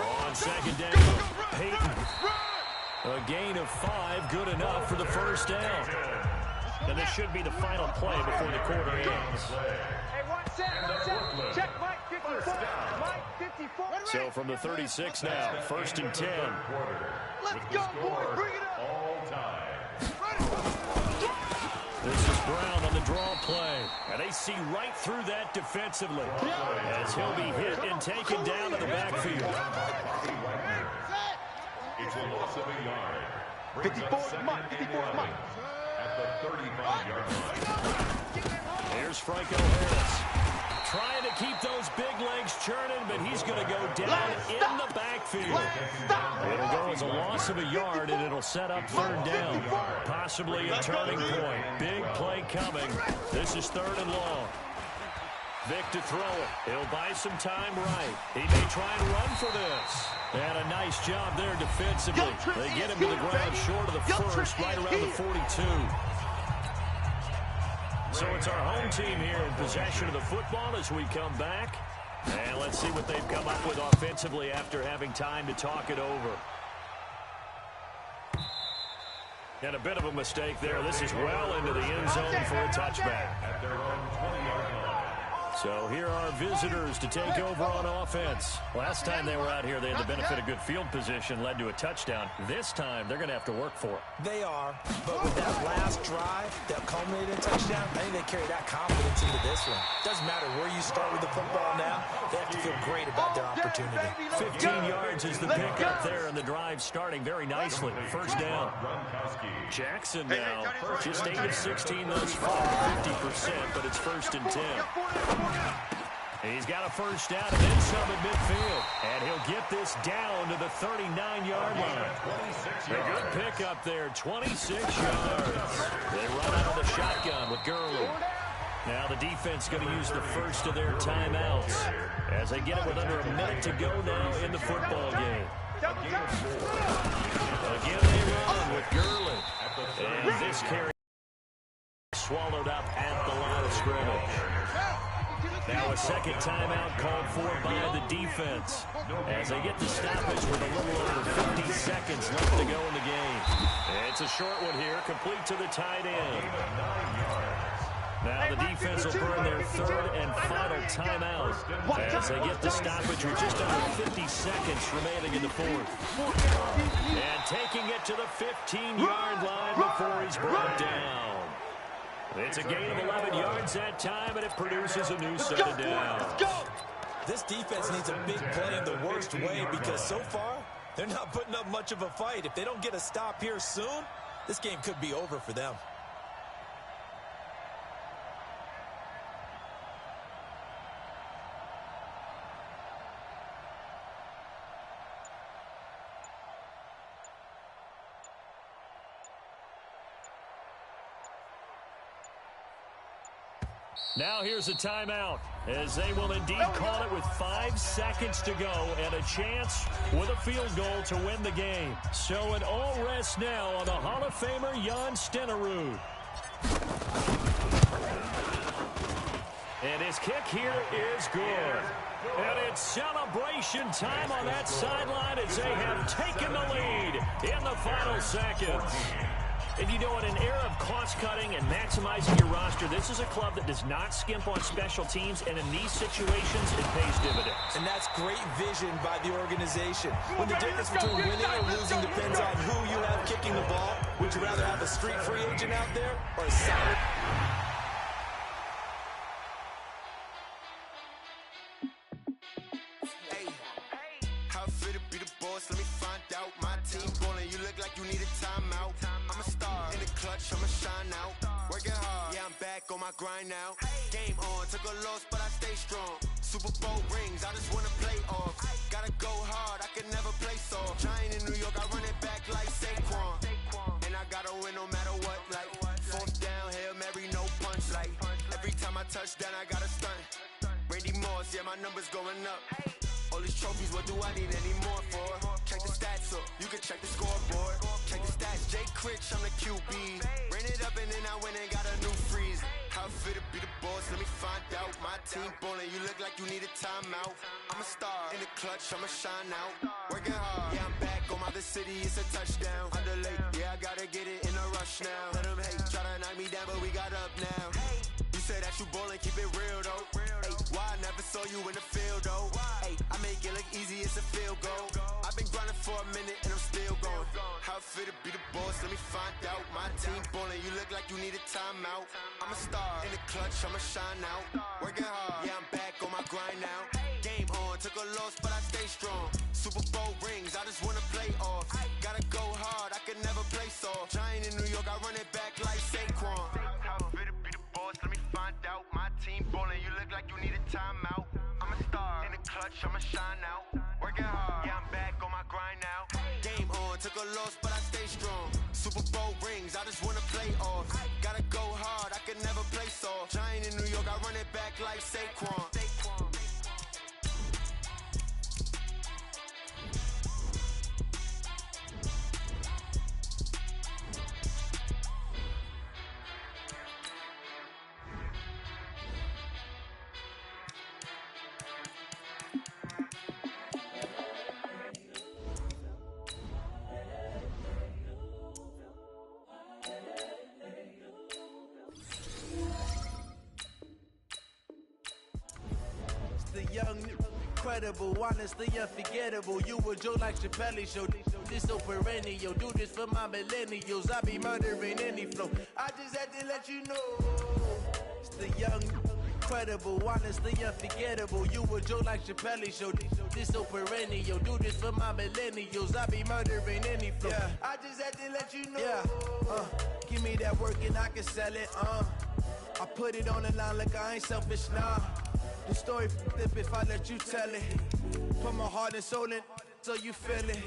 On 2nd down, Peyton. A gain of 5, good enough for the first down. And this should be the final play before the quarter ends.
Check Mike 54. Mike 54.
So from the 36 now, 1st and 10.
Let's go, boys. Bring it up.
All time.
This is Brown on the draw play. And they see right through that defensively. As he'll be hit and taken down to the backfield.
It's a loss of a yard.
54 is mine. 54 is mine.
At the 35-yard line.
Here's Franco Harris. Trying to keep those big legs churning, but he's going to go down in the backfield. It'll go as a loss of a yard, and it'll set up third down. Possibly a turning point. Big play coming. This is 3rd and long. Vic to throw it. He'll buy some time right. He may try and run for this. And a nice job there defensively. They get him to the ground short of the first, right around the 42. So it's our home team here in possession of the football as we come back. And let's see what they've come up with offensively after having time to talk it over. And a bit of a mistake there. This is well into the end zone for a touchback.
At their own 20-yard line.
So here are visitors to take over on offense. Last time they were out here, they had the benefit of good field position, led to a touchdown. This time, they're going to have to work for it.
They are, but with that last drive that culminated in a touchdown, I think they carry that confidence into this one. Doesn't matter where you start with the football now, they have to feel great about their opportunity.
15 yards is the pickup there, and the drive starting very nicely. First down. Jackson now, just 8 of 16 thus far, 50%, but it's 1st and 10. He's got a first down and then some at midfield. And he'll get this down to the 39-yard line. A good pickup there, 26 yards. They run out of the shotgun with Gurley. Now the defense going to use the first of their timeouts as they get it with under a minute to go now in the football game. Again they run with Gurley. And this carry swallowed up at the line of scrimmage. Now a second timeout called for by the defense as they get the stoppage with a little over 50 seconds left to go in the game. It's a short one here, complete to the tight end. Now the defense will burn their 3rd and final timeout as they get the stoppage with just under 50 seconds remaining in the 4th. And taking it to the 15-yard line before he's brought down. It's a gain of 11 yards that time, and it produces a new set of downs.
This defense needs a big play in the worst way because so far, they're not putting up much of a fight. If they don't get a stop here soon, this game could be over for them.
Now here's a timeout as they will indeed call it with 5 seconds to go and a chance with a field goal to win the game. So it all rests now on the Hall of Famer Jan Stenerud. And his kick here is good. And it's celebration time on that sideline as they have taken the lead in the final seconds. And you know, in an era of cost-cutting and maximizing your roster, this is a club that does not skimp on special teams, and in these situations, it pays dividends.
And that's great vision by the organization. When the difference between winning or losing depends on who you have kicking the ball, would you rather have a street free agent out there or a solid...
I'ma shine out, working hard, yeah, I'm back on my grind now. Game on, took a loss, but I stay strong. Super Bowl rings, I just wanna play off. Gotta go hard, I can never play soft. Giant in New York, I run it back like Saquon. And I gotta win no matter what, like 4th down, Hail Mary, no punch. Like every time I touch down, I gotta stunt. Randy Moss, yeah, my numbers going up. All these trophies, what do I need any more for? Check the stats up, you can check the scoreboard. Check the stats, Jake Critch, I'm the QB. Ran it up and then I went and got a new freeze. How fit to be the boss, let me find out. My team ballin', you look like you need a timeout. I'm a star, in the clutch, I'ma shine out. Working hard, yeah, I'm back on my city, it's a touchdown. Underlay, yeah, I gotta get it in a rush now. Let them hate, try to knock me down, but we got up now. Used said that you ballin', keep it real though. Ay, why I never saw you in the field though? Ay, I make it look easy, it's a field goal. I've been grinding for a minute and I'm still going. How it feel to be the boss, let me find out. My team ballin', you look like you need a timeout. I'm a star in the clutch, I'ma shine out. Working hard, yeah, I'm back on my grind now. Game on, took a loss, but I stay strong. Super Bowl rings, I just wanna play off. Gotta go hard, I can never play soft. Giant in New York, I run it back like Saquon. How it feel to be the boss, let me find out. My team ballin', you look like you need a timeout. I'm a star in the clutch, I'ma shine out. Working hard, yeah, I'm back on my grind now. Game on, took a loss, but I stay strong. Super Bowl rings, I just wanna play off. Gotta go hard, I can never play soft. Giant in New York, I run it back like Saquon.
The young, incredible, honestly unforgettable. You were Joe like Chappelle show. This so perennial. Do this for my millennials. I be murdering any flow. I just had to let you know. It's the young, incredible, honestly unforgettable. You were Joe like Chappelle show. This so perennial. Do this for my millennials. I be murdering any flow. Yeah. I just had to let you know. Yeah. Give me that work and I can sell it. I put it on the line like I ain't selfish, nah. The story flip if I let you tell it. Put my heart and soul in so you feel it.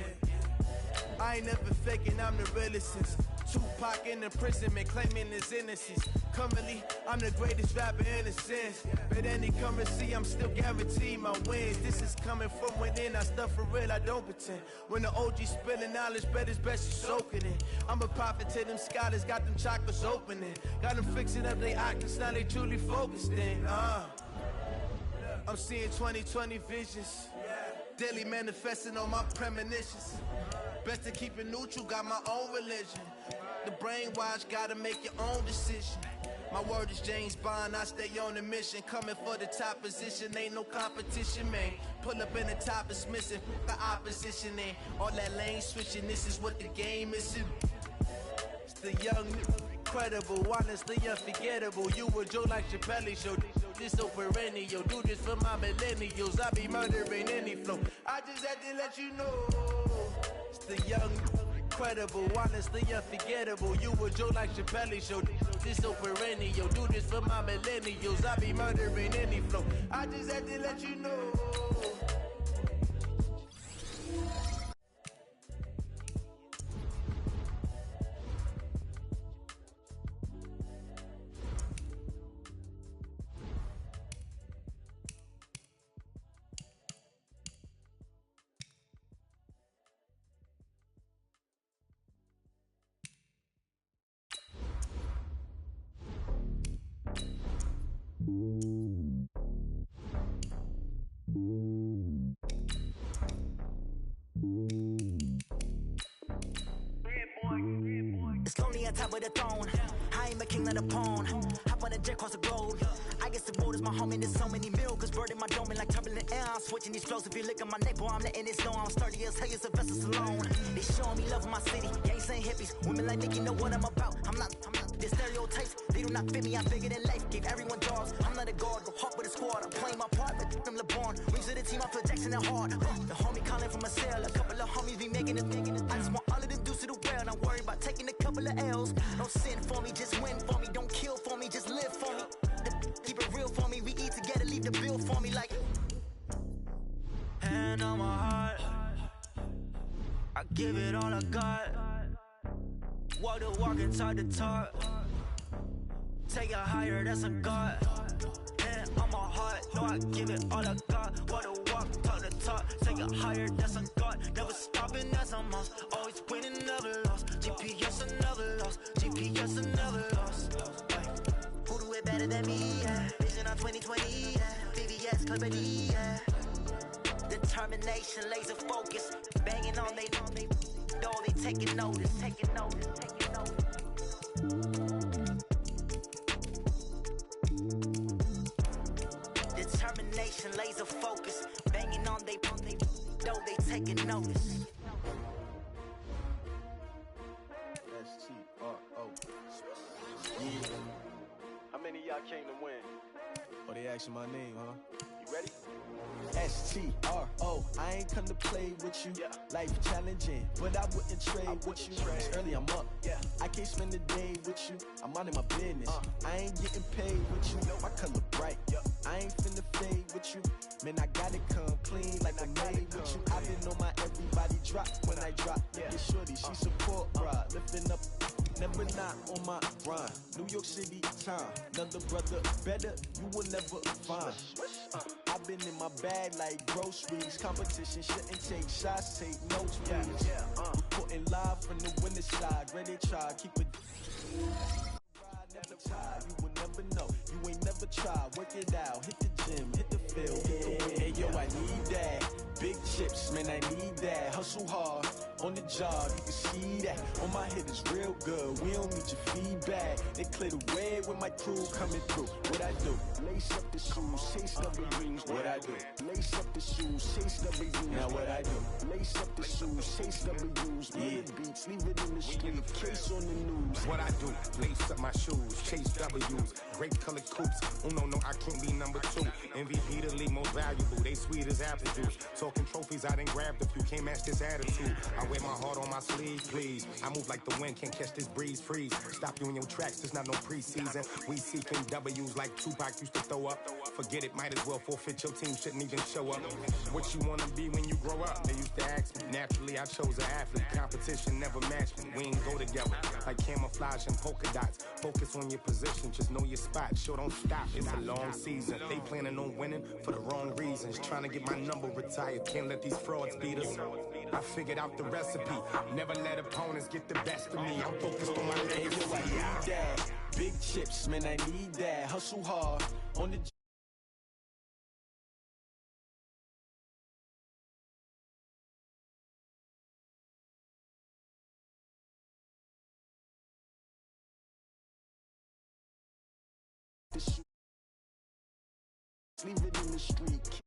I ain't never faking, I'm the realest since Tupac in imprisonment, claiming his innocence. Currently, I'm the greatest rapper in a sense. But any currency, I'm still guaranteed my wins. This is coming from within, I stuff for real, I don't pretend. When the OG spilling knowledge, bet it's best you soak it in. I'm a prophet to them scholars, got them chakras opening. Got them fixing up they octaves, now they truly focused in. I'm seeing 2020 visions, daily manifesting on my premonitions. Best to keep it neutral, got my own religion. The brainwash, gotta make your own decision. My word is James Bond, I stay on the mission. Coming for the top position, ain't no competition, man. Pull up in the top is missing, the opposition ain't. All that lane switching, this is what the game is. It's the young, incredible, honestly unforgettable. You were Joe like Chappelle show. This so perennial. Do this for my millennials. I be murdering any flow. I just had to let you know. It's the young, incredible, honestly unforgettable. You were Joe like Chappelle show. This so perennial. Do this for my millennials. I be murdering any flow. I just had to let you know.
It's lonely on top of the throne. I ain't a king of the pawn. Hop on a jet across the globe. I guess the road is my home and there's so many miracles. Bird in my dome and like turbulent air. I'm switching these flows. If you look at my neck, boy, I'm letting it slow. I'm sturdy as hell, it's a vessel alone. They showing me love in my city. Gangs ain't hippies. Women like Nicki know what I'm about. I'm not the stereotypes. They do not fit me. I'm bigger than life. Gave everyone jobs. I'm not a guard. Go hard with a squad. I'm playing my part, but I'm LeBron. Wings of the team, I feel Jackson and hard. The homie calling from a cell. A couple of homies be making it. I just want all of them dudes to do well. Not worry about taking a couple of L's. Don't sin for me, just win for me. Don't kill for me, just live for me. Keep it real for me. We eat together, leave the bill for me like. Hand on my heart, I give it all I got. Walk the walk and talk the talk. Take it higher, that's a God. Hand on my heart, no, I give it all I got. Walk the walk, talk the talk. Take it higher, that's a God. Never stopping, that's a must. Always winning, never lost. GPS, another loss. GPS, another loss. Who do it better than me? Yeah. Vision on 2020. Yeah. VVS, clarity. Yeah. Determination, laser focus. Banging on they door, they taking notice. Taking notice. Taking notice. taking notice.
S-T-R-O. Yeah. How many of y'all came to win? Oh, they asking my name, huh? You ready? S-T-R-O. I ain't come to play with you. Life challenging, but I wouldn't trade with you. It's early, I'm up. I can't spend the day with you. I'm out in my business. I ain't getting paid with you. My color bright. I ain't finna fade with you. Man, I gotta come clean like I made with you. I didn't know my everybody drop when I drop. Get shorty, she support, bruh. Lifting up, never not on my grind. New York City time. Another brother better, you will never find. I've been in my bag like groceries. Competition shouldn't take shots, take notes, please. Reporting live from the winning side. Ready to try, keep it. Never tired, you will never know. You ain't never tried, work it out. Hit the gym, hit the field, hit the win. Hey yo, I need that. Big chips, man, I need that. Hustle hard, on the job, you can see that. On my head is real good, we don't need your feedback. They clear the way with my crew coming through. What I do? Lace up the shoes, chase W's. What I do? Lace up the shoes, chase W's. Now what I do? Lace up the shoes, chase W's. Murder beats, leave it in the street, case on the news.
What I do? Lace up my shoes, chase W's. Great colored coops. Oh no, I can't be number 2. MVP the league most valuable. They sweet as apple juice. Talking trophies, I done grabbed a few. Can't match this attitude. I wear my heart on my sleeve, please. I move like the wind, can't catch this breeze. Freeze. Stop you in your tracks. There's not no preseason. We seeking W's like Tupac used to throw up. Forget it, might as well forfeit. Your team shouldn't even show up. What you wanna be when you grow up? They used to ask me. Naturally, I chose an athlete. Competition never matched me. We ain't go together like camouflage and polka dots. Focus on your position, just know your spot. Sure, don't stop. It's a long season. They planning on winning for the wrong reasons. Trying to get my number retired. Can't let these frauds beat us. I figured out the recipe. Never let opponents get the best of me. I'm focused on my legacy.
Hey, yo, I need that. Big chips, man, I need that. Hustle hard on the leave it in the street.